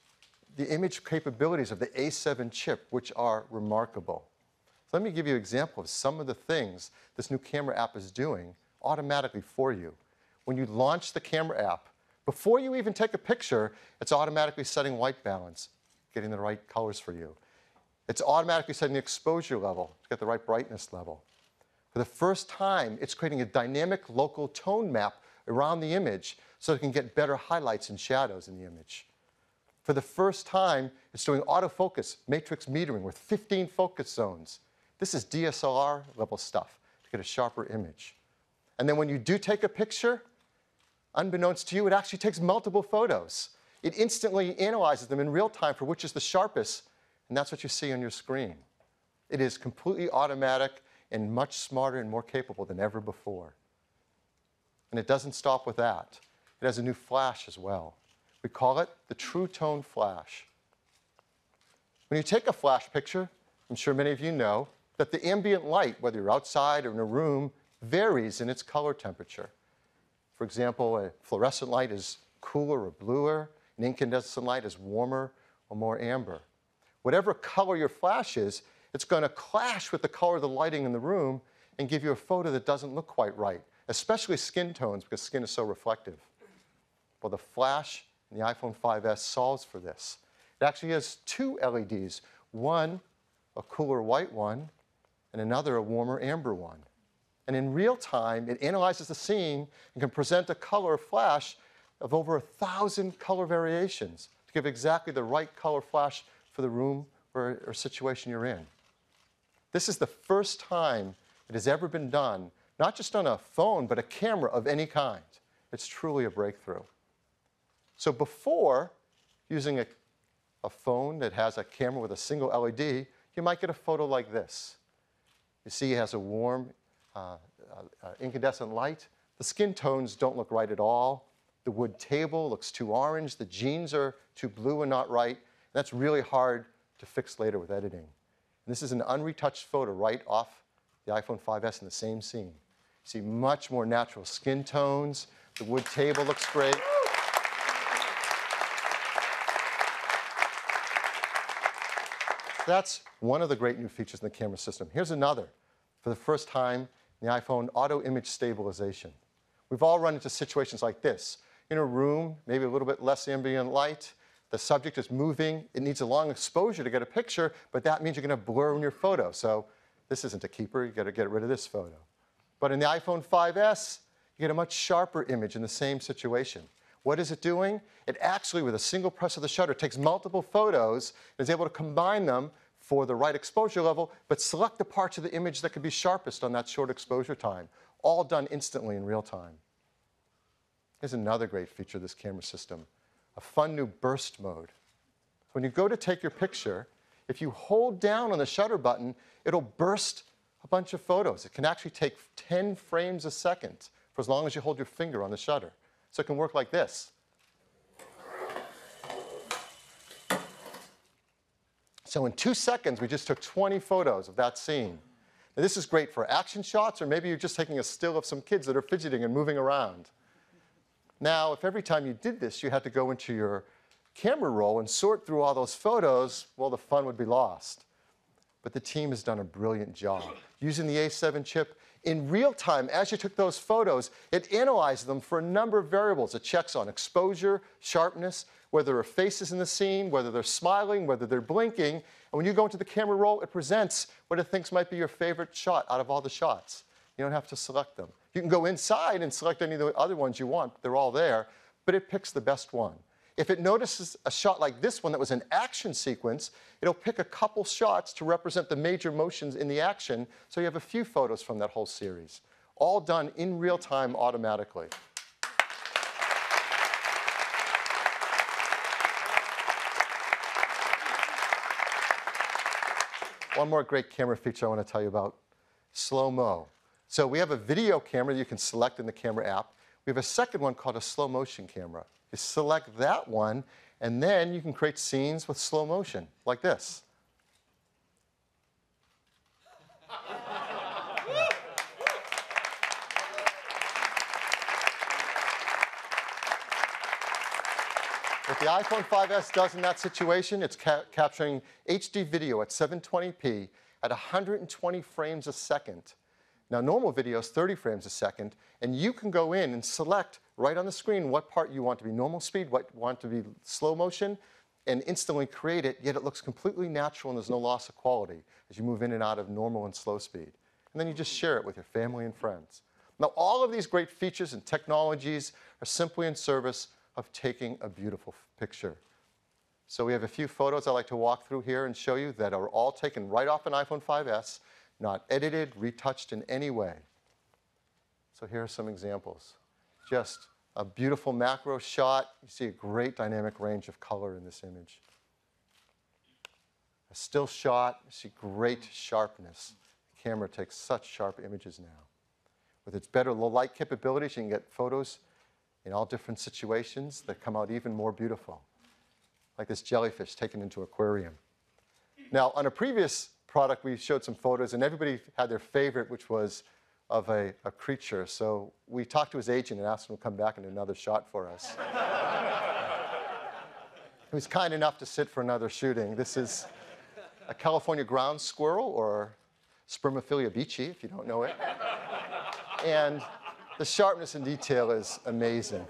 capabilities of the A7 chip, which are remarkable. So let me give you an example of some of the things this new camera app is doing automatically for you. When you launch the camera app, before you even take a picture, it's automatically setting white balance, getting the right colors for you. It's automatically setting the exposure level to get the right brightness level. For the first time, it's creating a dynamic local tone map around the image so it can get better highlights and shadows in the image. For the first time, it's doing autofocus matrix metering with 15 focus zones. This is DSLR level stuff to get a sharper image. And then when you do take a picture, unbeknownst to you, it actually takes multiple photos. It instantly analyzes them in real time for which is the sharpest, and that's what you see on your screen. It is completely automatic and much smarter and more capable than ever before. And it doesn't stop with that. It has a new flash as well. We call it the True Tone Flash. When you take a flash picture, I'm sure many of you know that the ambient light, whether you're outside or in a room, varies in its color temperature. For example, a fluorescent light is cooler or bluer, an incandescent light is warmer or more amber. Whatever color your flash is, it's going to clash with the color of the lighting in the room and give you a photo that doesn't look quite right, especially skin tones because skin is so reflective. Well, the flash in the iPhone 5S solves for this. It actually has two LEDs, one a cooler white one and another a warmer amber one. And in real time, it analyzes the scene and can present a color flash of over 1,000 color variations to give exactly the right color flash for the room or situation you're in. This is the first time it has ever been done, not just on a phone, but a camera of any kind. It's truly a breakthrough. So before using a phone that has a camera with a single LED, you might get a photo like this. You see it has a warm incandescent light. The skin tones don't look right at all. The wood table looks too orange. The jeans are too blue and not right. And that's really hard to fix later with editing. And this is an unretouched photo right off the iPhone 5S in the same scene. You see much more natural skin tones. The wood table looks great. That's one of the great new features in the camera system. Here's another. For the first time in the iPhone, auto image stabilization. We've all run into situations like this. In a room, maybe a little bit less ambient light, the subject is moving, it needs a long exposure to get a picture, but that means you're going to blur in your photo. So this isn't a keeper, you've got to get rid of this photo. But in the iPhone 5S, you get a much sharper image in the same situation. What is it doing? It actually, with a single press of the shutter, takes multiple photos and is able to combine them for the right exposure level, but select the parts of the image that could be sharpest on that short exposure time, all done instantly in real time. Here's another great feature of this camera system, a fun new burst mode. When you go to take your picture, if you hold down on the shutter button, it'll burst a bunch of photos. It can actually take 10 frames a second for as long as you hold your finger on the shutter. So it can work like this. So in 2 seconds, we just took 20 photos of that scene. Now, this is great for action shots, or maybe you're just taking a still of some kids that are fidgeting and moving around. Now, if every time you did this, you had to go into your camera roll and sort through all those photos, well, the fun would be lost. But the team has done a brilliant job. Using the A7 chip, in real time, as you took those photos, it analyzed them for a number of variables. It checks on exposure, sharpness, whether there are faces in the scene, whether they're smiling, whether they're blinking. And when you go into the camera roll, it presents what it thinks might be your favorite shot out of all the shots. You don't have to select them. You can go inside and select any of the other ones you want. They're all there, but it picks the best one. If it notices a shot like this one that was an action sequence, it'll pick a couple shots to represent the major motions in the action, so you have a few photos from that whole series, all done in real time automatically. One more great camera feature I want to tell you about, slow-mo. So we have a video camera you can select in the camera app. We have a second one called a slow motion camera. You select that one, and then you can create scenes with slow motion, like this. What the iPhone 5S does in that situation, it's capturing HD video at 720p at 120 frames a second. Now, normal video is 30 frames a second, and you can go in and select right on the screen what part you want to be normal speed, what you want to be slow motion, and instantly create it, yet it looks completely natural and there's no loss of quality as you move in and out of normal and slow speed. And then you just share it with your family and friends. Now, all of these great features and technologies are simply in service of taking a beautiful picture. So we have a few photos I'd like to walk through here and show you that are all taken right off an iPhone 5S, not edited, retouched in any way. So here are some examples. Just a beautiful macro shot. You see a great dynamic range of color in this image. A still shot, you see great sharpness. The camera takes such sharp images now. With its better low light capabilities, you can get photos in all different situations that come out even more beautiful. Like this jellyfish taken into an aquarium. Now, on a previous product, we showed some photos, and everybody had their favorite, which was of a creature. So we talked to his agent and asked him to come back and do another shot for us. He was kind enough to sit for another shooting. This is a California ground squirrel, or Spermophilia beachy, if you don't know it. And the sharpness and detail is amazing.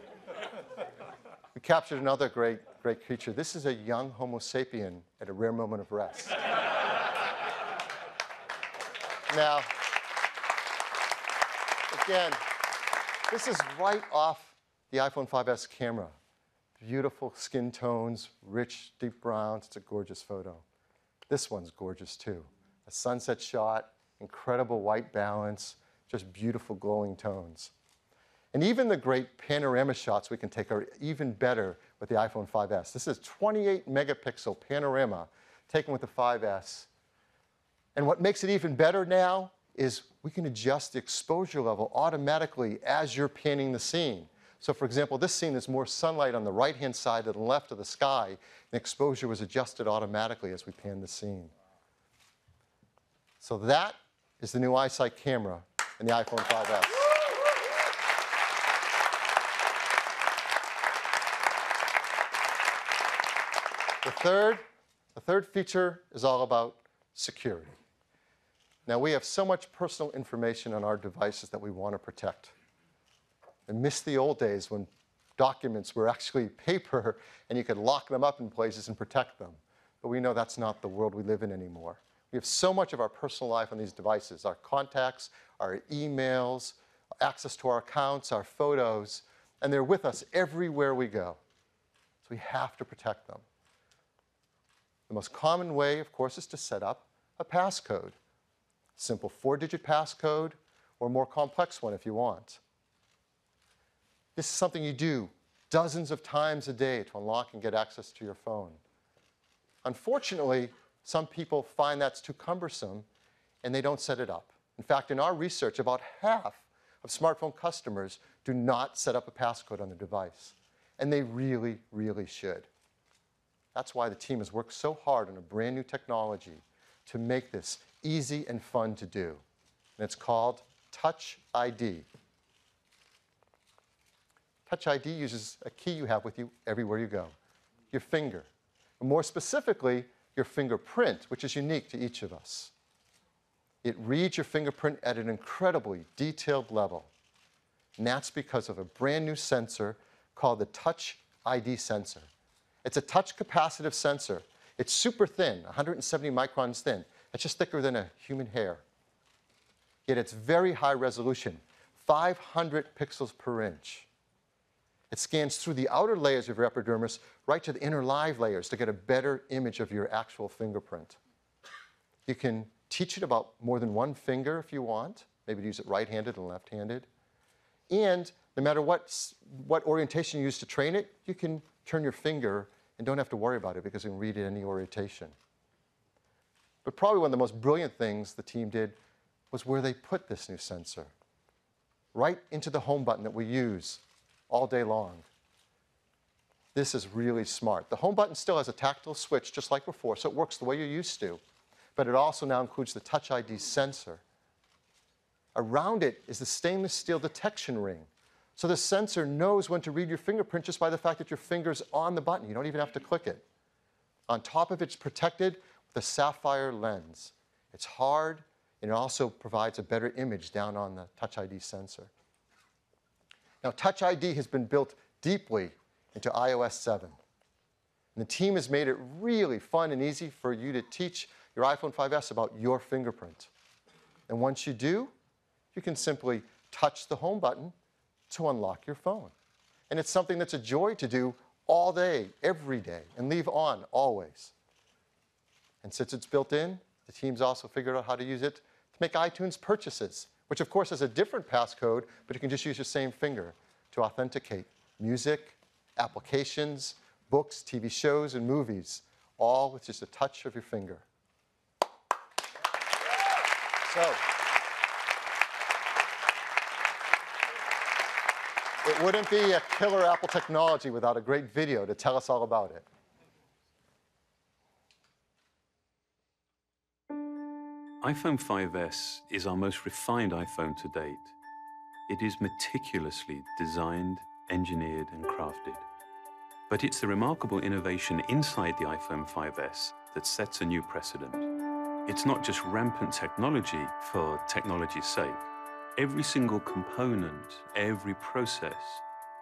We captured another great creature. This is a young Homo sapien at a rare moment of rest. Now, again, this is right off the iPhone 5S camera. Beautiful skin tones, rich, deep browns. It's a gorgeous photo. This one's gorgeous, too. A sunset shot, incredible white balance, just beautiful glowing tones. And even the great panorama shots we can take are even better with the iPhone 5S. This is 28 megapixel panorama taken with the 5S. And what makes it even better now is we can adjust the exposure level automatically as you're panning the scene. So for example, this scene, there's more sunlight on the right-hand side than the left of the sky, and exposure was adjusted automatically as we pan the scene. So that is the new eyesight camera in the iPhone 5S. The third feature is all about security. Now, we have so much personal information on our devices that we want to protect. I miss the old days when documents were actually paper and you could lock them up in places and protect them. But we know that's not the world we live in anymore. We have so much of our personal life on these devices, our contacts, our emails, access to our accounts, our photos, and they're with us everywhere we go. So we have to protect them. The most common way, of course, is to set up a passcode. Simple 4-digit passcode, or a more complex one if you want. This is something you do dozens of times a day to unlock and get access to your phone. Unfortunately, some people find that's too cumbersome and they don't set it up. In fact, in our research, about half of smartphone customers do not set up a passcode on their device. And they really, really should. That's why the team has worked so hard on a brand new technology to make this easy and fun to do. And it's called Touch ID. Touch ID uses a key you have with you everywhere you go, your finger. And more specifically, your fingerprint, which is unique to each of us. It reads your fingerprint at an incredibly detailed level. And that's because of a brand new sensor called the Touch ID sensor. It's a touch capacitive sensor. It's super thin, 170 microns thin. It's just thicker than a human hair. Yet it's very high resolution, 500 pixels per inch. It scans through the outer layers of your epidermis right to the inner live layers to get a better image of your actual fingerprint. You can teach it about more than one finger if you want, maybe use it right-handed and left-handed. And no matter what orientation you use to train it, you can turn your finger and don't have to worry about it because you can read it any orientation. But probably one of the most brilliant things the team did was where they put this new sensor. Right into the home button that we use all day long. This is really smart. The home button still has a tactile switch just like before, so it works the way you're used to. But it also now includes the Touch ID sensor. Around it is the stainless steel detection ring. So the sensor knows when to read your fingerprint just by the fact that your finger's on the button. You don't even have to click it. On top of it, it's protected with a sapphire lens. It's hard, and it also provides a better image down on the Touch ID sensor. Now, Touch ID has been built deeply into iOS 7. And the team has made it really fun and easy for you to teach your iPhone 5S about your fingerprint. And once you do, you can simply touch the home button to unlock your phone. And it's something that's a joy to do all day, every day, and leave on always. And since it's built in, the team's also figured out how to use it to make iTunes purchases, which of course has a different passcode, but you can just use your same finger to authenticate music, applications, books, TV shows, and movies, all with just a touch of your finger. So, it wouldn't be a killer Apple technology without a great video to tell us all about it. iPhone 5S is our most refined iPhone to date. It is meticulously designed, engineered, and crafted. But it's the remarkable innovation inside the iPhone 5S that sets a new precedent. It's not just rampant technology for technology's sake. Every single component, every process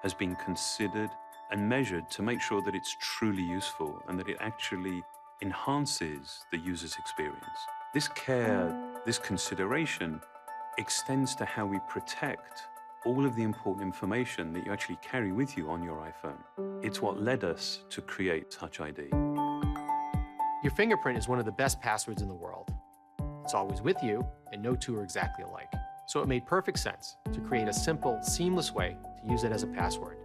has been considered and measured to make sure that it's truly useful and that it actually enhances the user's experience. This care, this consideration extends to how we protect all of the important information that you actually carry with you on your iPhone. It's what led us to create Touch ID. Your fingerprint is one of the best passwords in the world. It's always with you, and no two are exactly alike. So it made perfect sense to create a simple, seamless way to use it as a password.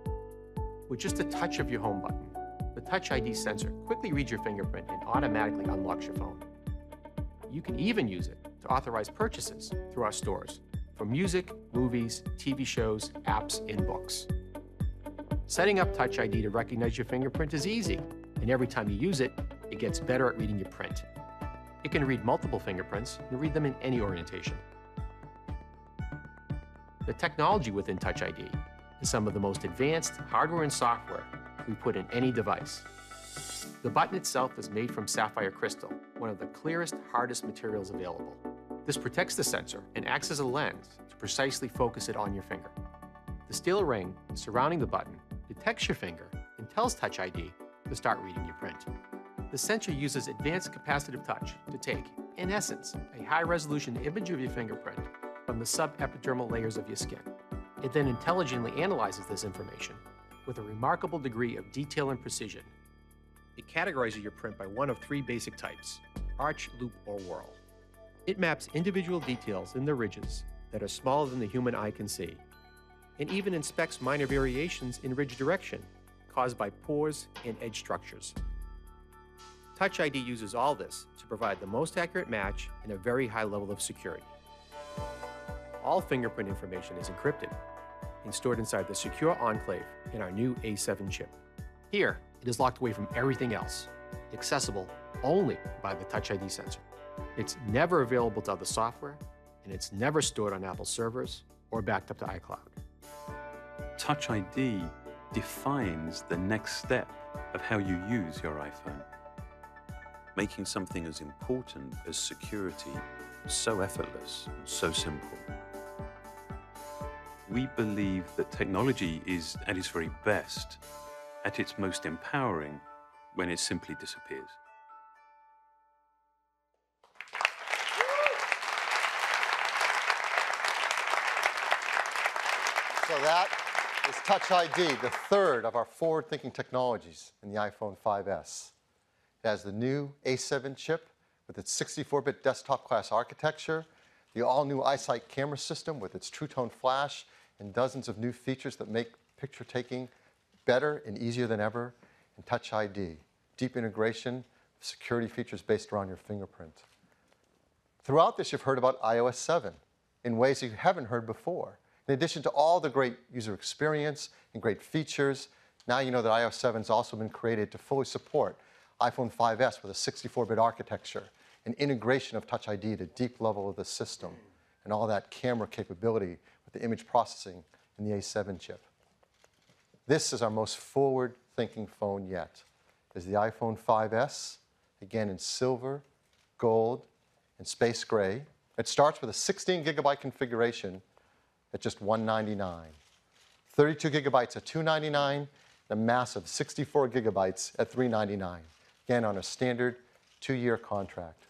With just a touch of your home button, the Touch ID sensor quickly reads your fingerprint and automatically unlocks your phone. You can even use it to authorize purchases through our stores for music, movies, TV shows, apps, and books. Setting up Touch ID to recognize your fingerprint is easy, and every time you use it, it gets better at reading your print. It can read multiple fingerprints and read them in any orientation. The technology within Touch ID is some of the most advanced hardware and software we put in any device. The button itself is made from sapphire crystal, one of the clearest, hardest materials available. This protects the sensor and acts as a lens to precisely focus it on your finger. The steel ring surrounding the button detects your finger and tells Touch ID to start reading your print. The sensor uses advanced capacitive touch to take, in essence, a high-resolution image of your fingerprint from the subepidermal layers of your skin. It then intelligently analyzes this information with a remarkable degree of detail and precision. It categorizes your print by one of three basic types: arch, loop, or whorl. It maps individual details in the ridges that are smaller than the human eye can see, and even inspects minor variations in ridge direction caused by pores and edge structures. Touch ID uses all this to provide the most accurate match and a very high level of security. All fingerprint information is encrypted and stored inside the secure enclave in our new A7 chip. Here, it is locked away from everything else, accessible only by the Touch ID sensor. It's never available to other software, and it's never stored on Apple servers or backed up to iCloud. Touch ID defines the next step of how you use your iPhone, making something as important as security so effortless and so simple. We believe that technology is at its very best, at its most empowering, when it simply disappears. So that is Touch ID, the third of our forward-thinking technologies in the iPhone 5S. It has the new A7 chip with its 64-bit desktop-class architecture, the all-new iSight camera system with its True Tone flash, and dozens of new features that make picture taking better and easier than ever, and Touch ID, deep integration of security features based around your fingerprint. Throughout this, you've heard about iOS 7 in ways you haven't heard before. In addition to all the great user experience and great features, now you know that iOS 7 has also been created to fully support iPhone 5S with a 64-bit architecture, and integration of Touch ID at a deep level of the system, and all that camera capability with the image processing in the A7 chip. This is our most forward-thinking phone yet. Is the iPhone 5S, again in silver, gold, and space gray. It starts with a 16-gigabyte configuration at just $199. 32 gigabytes at $299, and a massive 64 gigabytes at $399, again on a standard 2-year contract.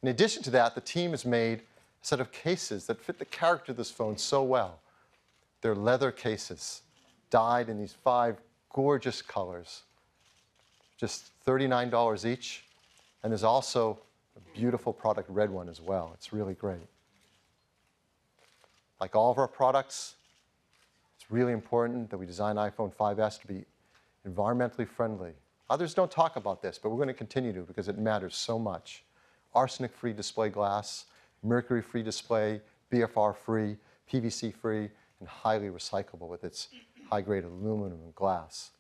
In addition to that, the team has made a set of cases that fit the character of this phone so well. They're leather cases, dyed in these 5 gorgeous colors, just $39 each, and there's also a beautiful product red one as well. It's really great. Like all of our products, it's really important that we design iPhone 5S to be environmentally friendly. Others don't talk about this, but we're going to continue to because it matters so much. Arsenic-free display glass, mercury-free display, BFR-free, PVC-free, and highly recyclable with its high-grade aluminum and glass.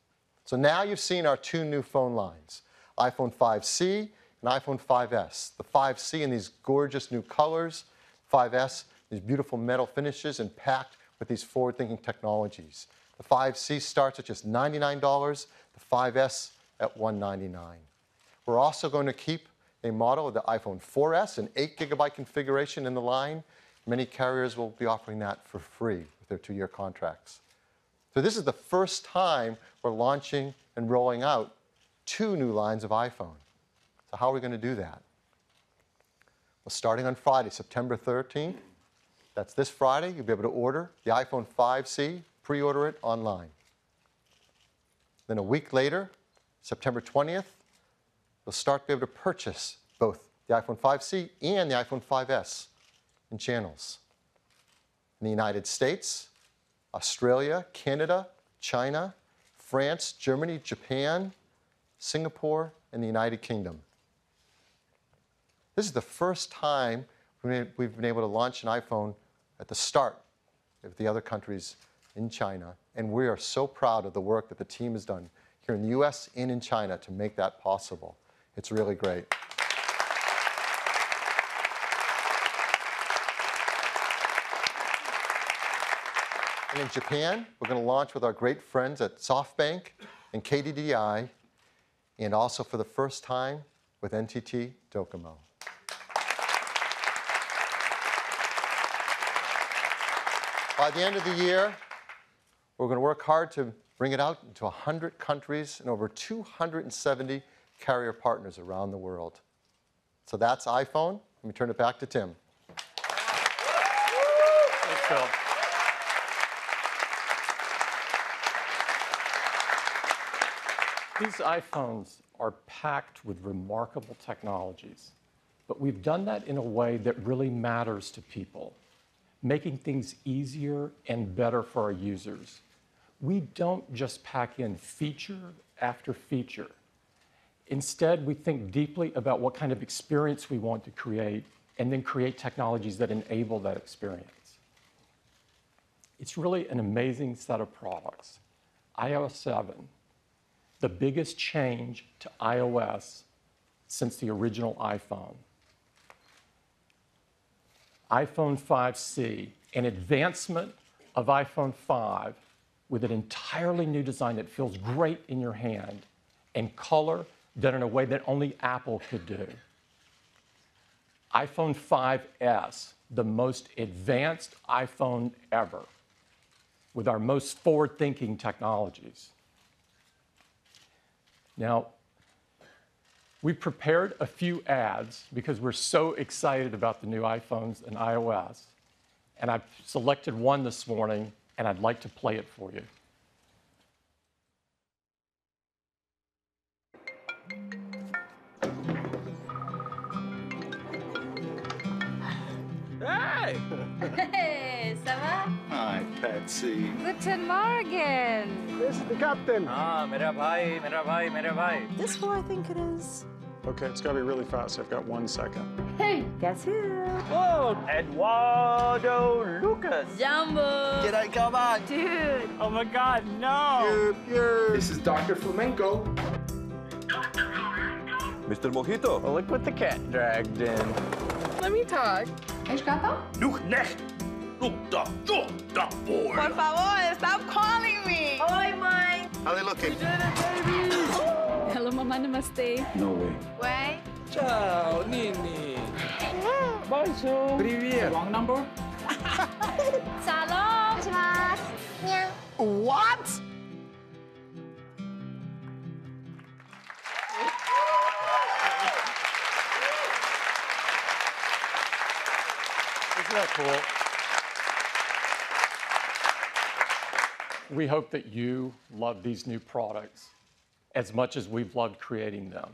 So now you've seen our 2 new phone lines, iPhone 5C and iPhone 5S. The 5C in these gorgeous new colors, 5S, these beautiful metal finishes and packed with these forward-thinking technologies. The 5C starts at just $99, the 5S at $199. We're also going to keep a model of the iPhone 4S, an 8-gigabyte configuration in the line. Many carriers will be offering that for free with their 2-year contracts. So this is the first time we're launching and rolling out 2 new lines of iPhone. So how are we going to do that? Well, starting on Friday, September 13th, that's this Friday, you'll be able to order the iPhone 5C, pre-order it online. Then a week later, September 20th, you'll start to be able to purchase both the iPhone 5C and the iPhone 5S in channels. In the United States, Australia, Canada, China, France, Germany, Japan, Singapore, and the United Kingdom. This is the first time we've been able to launch an iPhone at the start of the other countries in China, and we are so proud of the work that the team has done here in the US and in China to make that possible. It's really great. And in Japan, we're going to launch with our great friends at SoftBank and KDDI, and also for the first time with NTT Docomo. By the end of the year, we're going to work hard to bring it out into 100 countries and over 270 carrier partners around the world. So that's iPhone. Let me turn it back to Tim. Thanks, Phil. These iPhones are packed with remarkable technologies, but we've done that in a way that really matters to people, making things easier and better for our users. We don't just pack in feature after feature. Instead, we think deeply about what kind of experience we want to create and then create technologies that enable that experience. It's really an amazing set of products. iOS 7, the biggest change to iOS since the original iPhone. iPhone 5C, an advancement of iPhone 5 with an entirely new design that feels great in your hand and color done in a way that only Apple could do. iPhone 5S, the most advanced iPhone ever, with our most forward-thinking technologies. Now, we prepared a few ads because we're so excited about the new iPhones and iOS, and I've selected one this morning, and I'd like to play it for you. Hey! Hey, ça va? Hi, Patsy. Guten Morgen. This is the captain. Mera bhai. This who I think it is. Okay, it's got to be really fast. I've got 1 second. Hey, guess who? Whoa, Eduardo Lucas. Jumbo. G'day, come on. Dude. Oh my God, no. This is Dr. Flamenco. Mr. Mojito. Well, look what the cat dragged in. Let me talk. És gato? Look next. Look the boy. Por favor, stop calling me. Oi, mãe. How they looking? Hello, mama, namaste. No way. Ué? Ciao, Nini. Bonjour. Привет. Wrong number? Salon. What? Isn't that cool? We hope that you love these new products as much as we've loved creating them.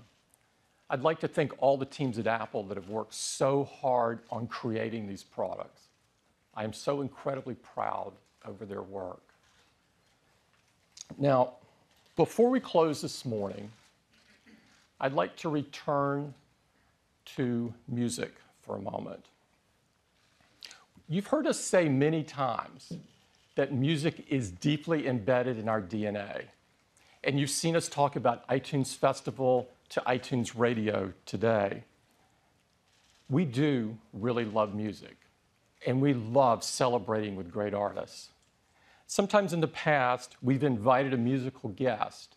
I'd like to thank all the teams at Apple that have worked so hard on creating these products. I am so incredibly proud over their work. Now, before we close this morning, I'd like to return to music for a moment. You've heard us say many times that music is deeply embedded in our DNA. And you've seen us talk about iTunes Festival to iTunes Radio today. We do really love music, and we love celebrating with great artists. Sometimes in the past, we've invited a musical guest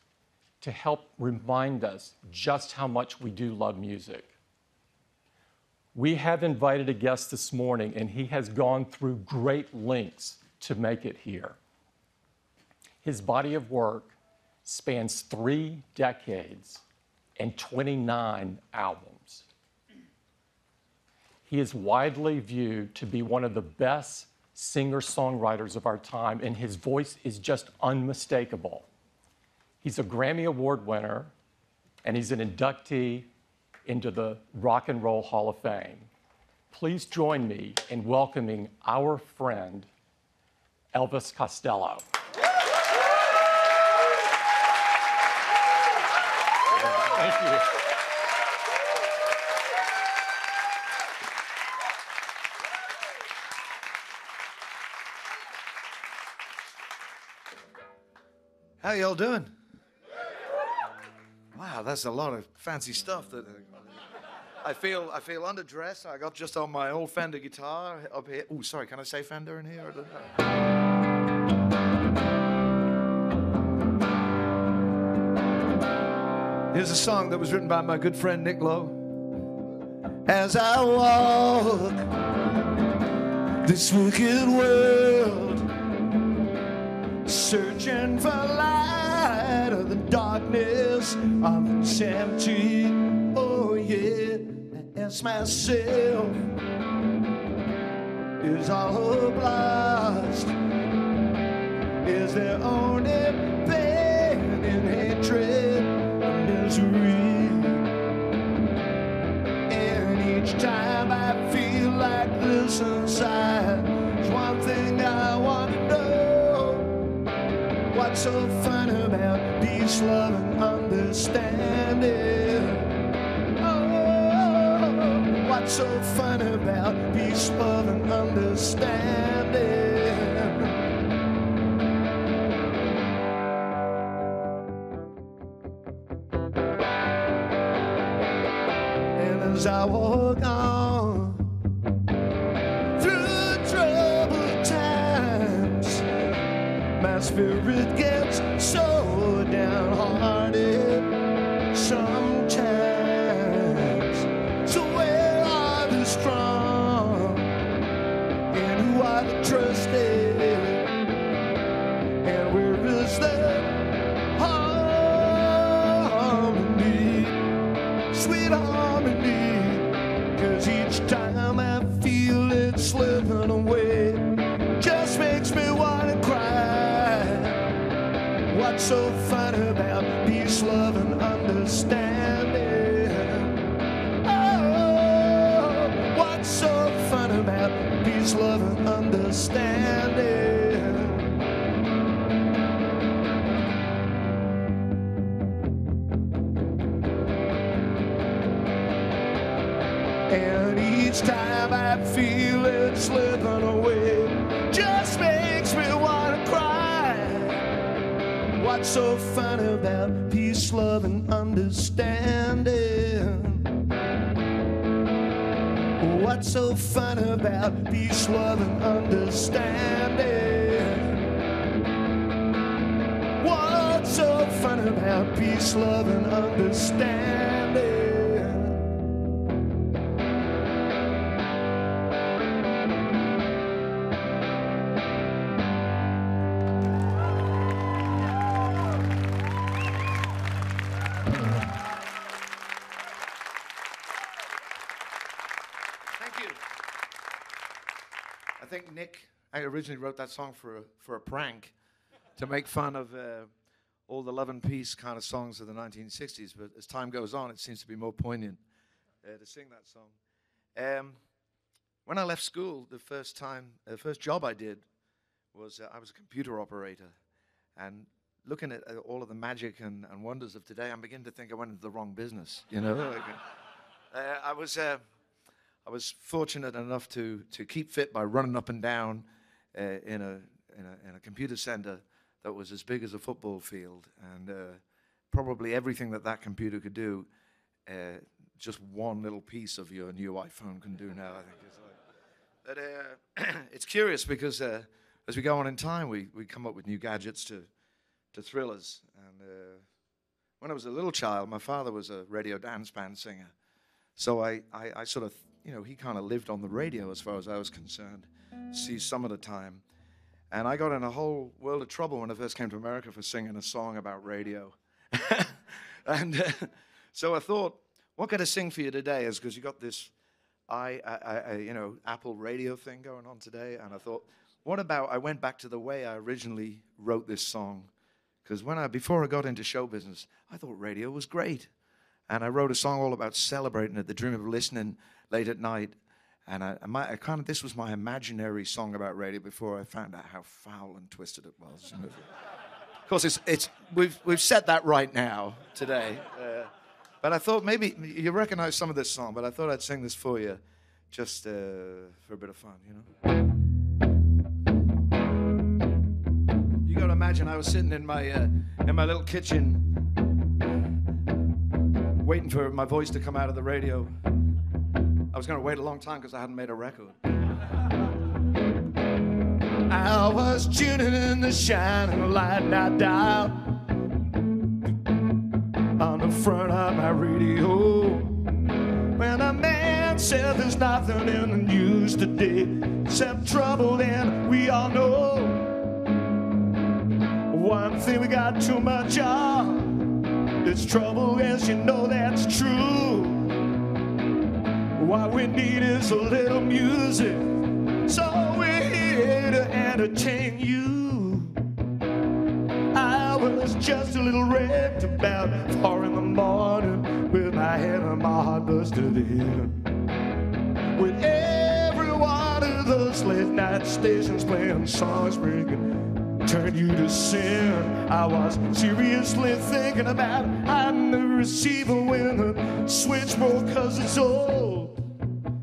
to help remind us just how much we do love music. We have invited a guest this morning, and he has gone through great lengths to make it here. His body of work spans 3 decades and 29 albums. He is widely viewed to be one of the best singer-songwriters of our time, and his voice is just unmistakable. He's a Grammy Award winner, and he's an inductee into the Rock and Roll Hall of Fame. Please join me in welcoming our friend, Elvis Costello. Thank you. How y'all doing? Wow, that's a lot of fancy stuff. That I feel underdressed. I got just on my old Fender guitar up here. Oh, sorry, can I say Fender in here? I don't know. Here's a song that was written by my good friend Nick Lowe. As I walk this wicked world, searching for light of the darkness of its empty. Oh yeah, I ask myself, is all hope lost? Is there only pain and hatred and misery? And each time I feel like this inside, there's one thing I want to know. What's so fun about peace, love, and understanding? Oh, what's so fun about peace, love, and understanding? As I walk on through troubled times, my spirit gets so downhearted sometimes. So where are the strong and who are the trusted? And where is the harmony, sweet harmony? 'Cause each time I feel it slipping away, just makes me wanna cry. What's so fun about peace, love, and understanding? Oh, what's so fun about peace, love, and understanding? And each time I feel it slipping away, just makes me wanna cry. What's so fun about peace, love, and understanding? What's so fun about peace, love, and understanding? What's so fun about peace, love, and understanding? I think Nick, I originally wrote that song for a prank to make fun of all the love and peace kind of songs of the 1960s. But as time goes on, it seems to be more poignant to sing that song. When I left school, the first job I did was I was a computer operator. And looking at all of the magic and wonders of today, I'm beginning to think I went into the wrong business. You know, I was fortunate enough to keep fit by running up and down in a computer center that was as big as a football field, and probably everything that computer could do, just one little piece of your new iPhone can do now. I think it's like, but it's curious because as we go on in time, we come up with new gadgets to thrill us. And when I was a little child, my father was a radio dance band singer, so I sort of, you know, he kind of lived on the radio as far as I was concerned, see some of the time. And I got in a whole world of trouble when I first came to America for singing a song about radio. And so I thought, what could I sing for you today? Is because you got this, Apple radio thing going on today. And I thought, what about, I went back to the way I originally wrote this song. Because before I got into show business, I thought radio was great. And I wrote a song all about celebrating it, the dream of listening late at night. And this was my imaginary song about radio before I found out how foul and twisted it was. Of course, we've set that right now today. But I thought maybe you recognize some of this song, but I thought I'd sing this for you, just for a bit of fun, you know. You got to imagine I was sitting in my little kitchen, waiting for my voice to come out of the radio. I was going to wait a long time because I hadn't made a record. I was tuning in the shining light I dialed on the front of my radio. When a man said there's nothing in the news today except trouble, and we all know one thing we got too much of, it's trouble, as you know that's true. What we need is a little music, so we're here to entertain you. I was just a little wrecked about 4 in the morning with my head on my heart busted in. With every one of those late night stations playing songs bringing turn you to sin. I was seriously thinking about hiding the receiver when the switch broke 'cause it's old.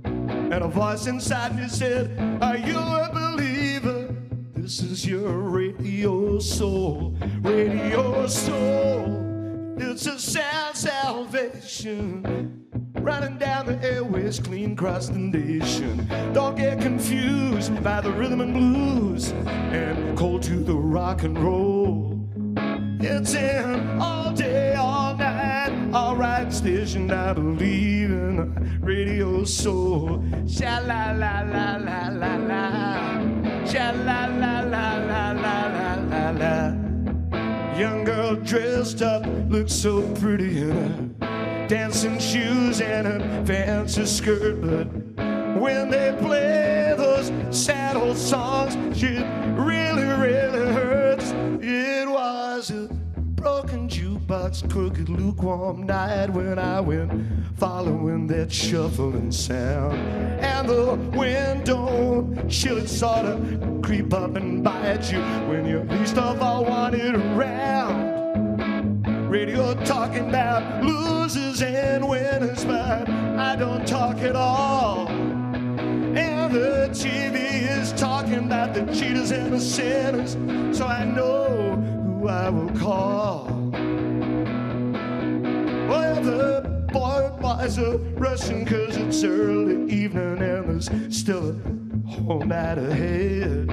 And a voice inside me said, are you a believer? This is your radio soul. Radio soul, it's a sound salvation, running down the airways clean across the nation. Don't get confused by the rhythm and blues and cold to the rock and roll. It's in all day, all night, all right station. I believe in radio soul. Sha la la la la la la, sha la la la la la la la la. Young girl dressed up, looks so pretty in her dancing shoes and a fancy skirt, but when they play those sad old songs, it really, really hurts. It was a broken jukebox, crooked, lukewarm night when I went following that shuffling sound. And the wind don't chill, it sort of creep up and bite you when you least of all want it around. Radio talking about losers and winners, but I don't talk at all. And the TV is talking about the cheaters and the sinners, so I know who I will call. Well, the boys are rushing 'cause it's early evening and there's still a whole night ahead.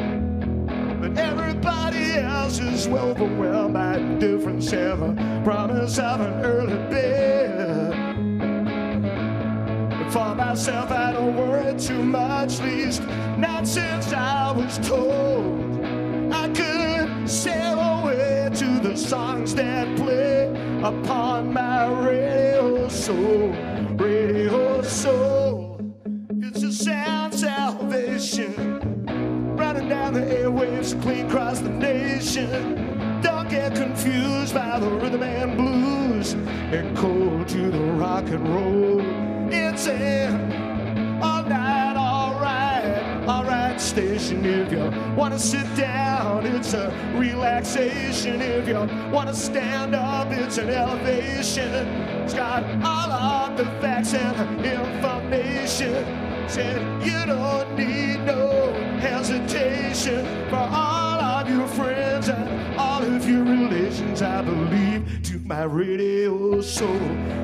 But everybody else is well overwhelmed by the difference and the promise of an early bed. But for myself, I don't worry too much, least not since I was told I could sail away to the songs that play upon my radio soul. Radio soul, it's a sound salvation, running down the airwaves clean across the nation. Don't get confused by the rhythm and blues and cold to the rock and roll. It's an all night, all right station. If you want to sit down, it's a relaxation. If you want to stand up, it's an elevation. It's got all of the facts and information. Said you don't need no hesitation for all of your friends and all of your relations. I believe to my radio soul.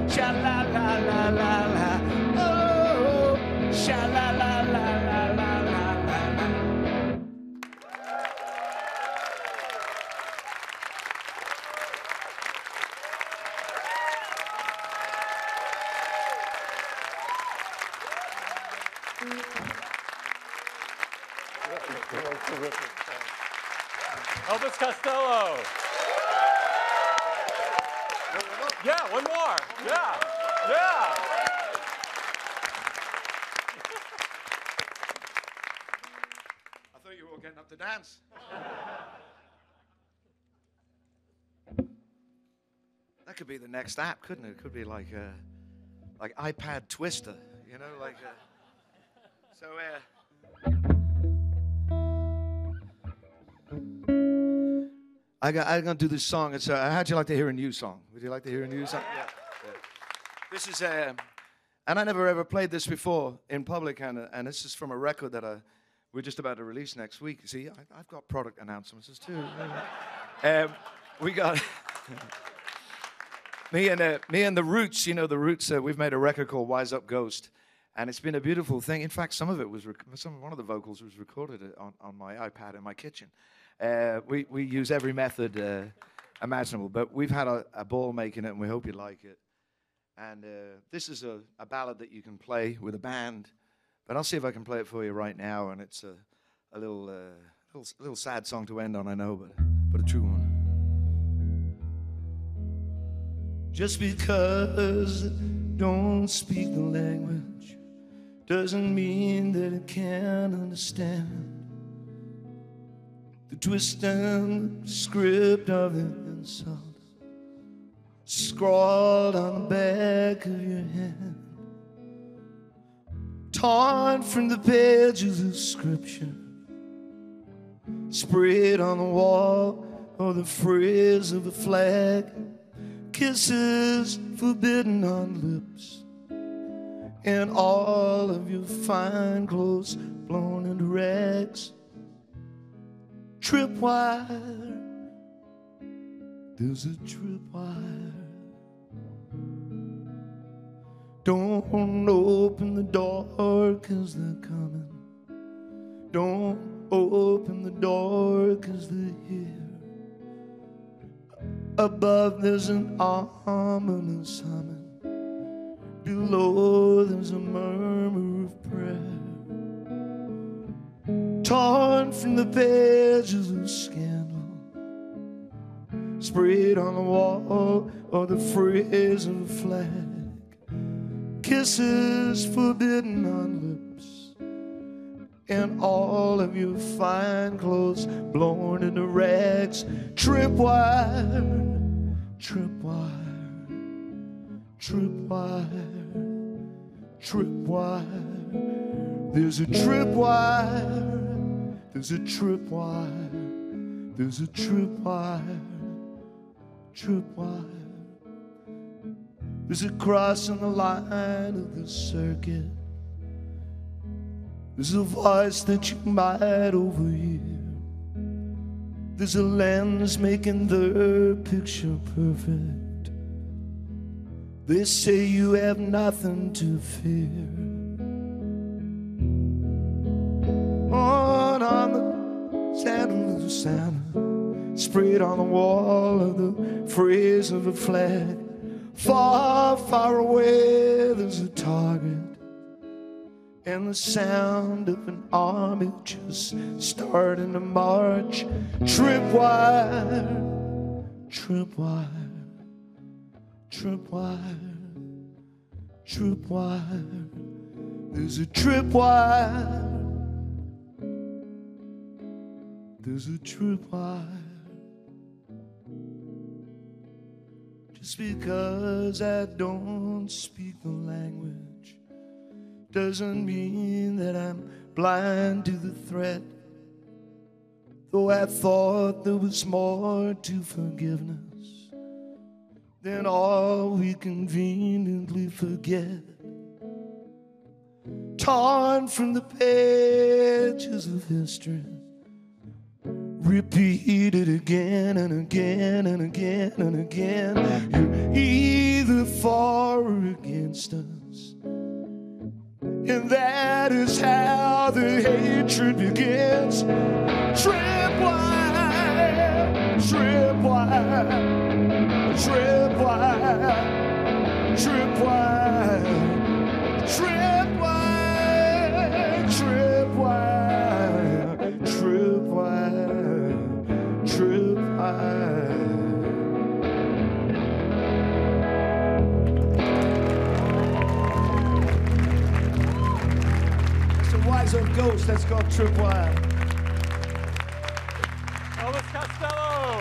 Sha la la la la la, oh, sha la la la la la la la. Elvis Costello. Yeah, one more. Yeah, yeah. I thought you were all getting up to dance. That could be the next app, couldn't it? It could be like iPad Twister, you know, like. I'm gonna do this song. It's how'd you like to hear a new song? Would you like to hear a new song? Yeah. This is and I never ever played this before in public, and this is from a record that we're just about to release next week. See, I've got product announcements too. We got me and the Roots. You know the Roots. We've made a record called Wise Up Ghost, And it's been a beautiful thing. In fact, some of it was, one of the vocals was recorded on my iPad in my kitchen. We use every method imaginable, but we've had a ball making it, and we hope you like it. And this is a ballad that you can play with a band, but I'll see if I can play it for you right now. And it's a little sad song to end on, I know, but a true one. Just because I don't speak the language doesn't mean that I can't understand the twist and script of the insult scrawled on the back of your hand, torn from the pages of scripture, sprayed on the wall or the phrase of a flag, kisses forbidden on lips, and all of your fine clothes blown into rags. Tripwire, there's a tripwire. Don't open the door 'cause they're coming. Don't open the door 'cause they're here. Above there's an ominous humming. Below there's a murmur of prayer, torn from the pages of scandal, sprayed on the wall or the phrase of a flag, kisses forbidden on lips, and all of your fine clothes blown into rags. Tripwire, tripwire, tripwire, tripwire. There's a tripwire, there's a tripwire, there's a tripwire, tripwire. There's a cross on the line of the circuit. There's a voice that you might overhear. There's a lens making the picture perfect. They say you have nothing to fear. On the sandal of the Santa, sprayed on the wall of the phrase of a flag. Far, far away there's a target, and the sound of an army just starting to march. Tripwire, tripwire, tripwire, tripwire. There's a tripwire, there's a tripwire. Just because I don't speak the language doesn't mean that I'm blind to the threat. Though I thought there was more to forgiveness than all we conveniently forget. Torn from the pages of history, repeated again and again and again and again. You're either for or against us, and that is how the hatred begins. Tripwire, tripwire, tripwire, tripwire, tripwire, tripwire, tripwire, tripwire. It's a wise old ghost that's called Tripwire. Elvis Costello.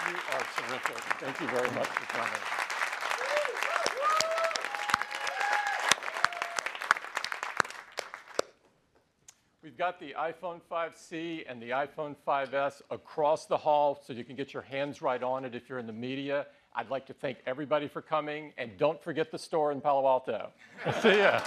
You are terrific. Thank you very much for coming. We've got the iPhone 5C and the iPhone 5S across the hall so you can get your hands right on it if you're in the media. I'd like to thank everybody for coming, and don't forget the store in Palo Alto. See ya.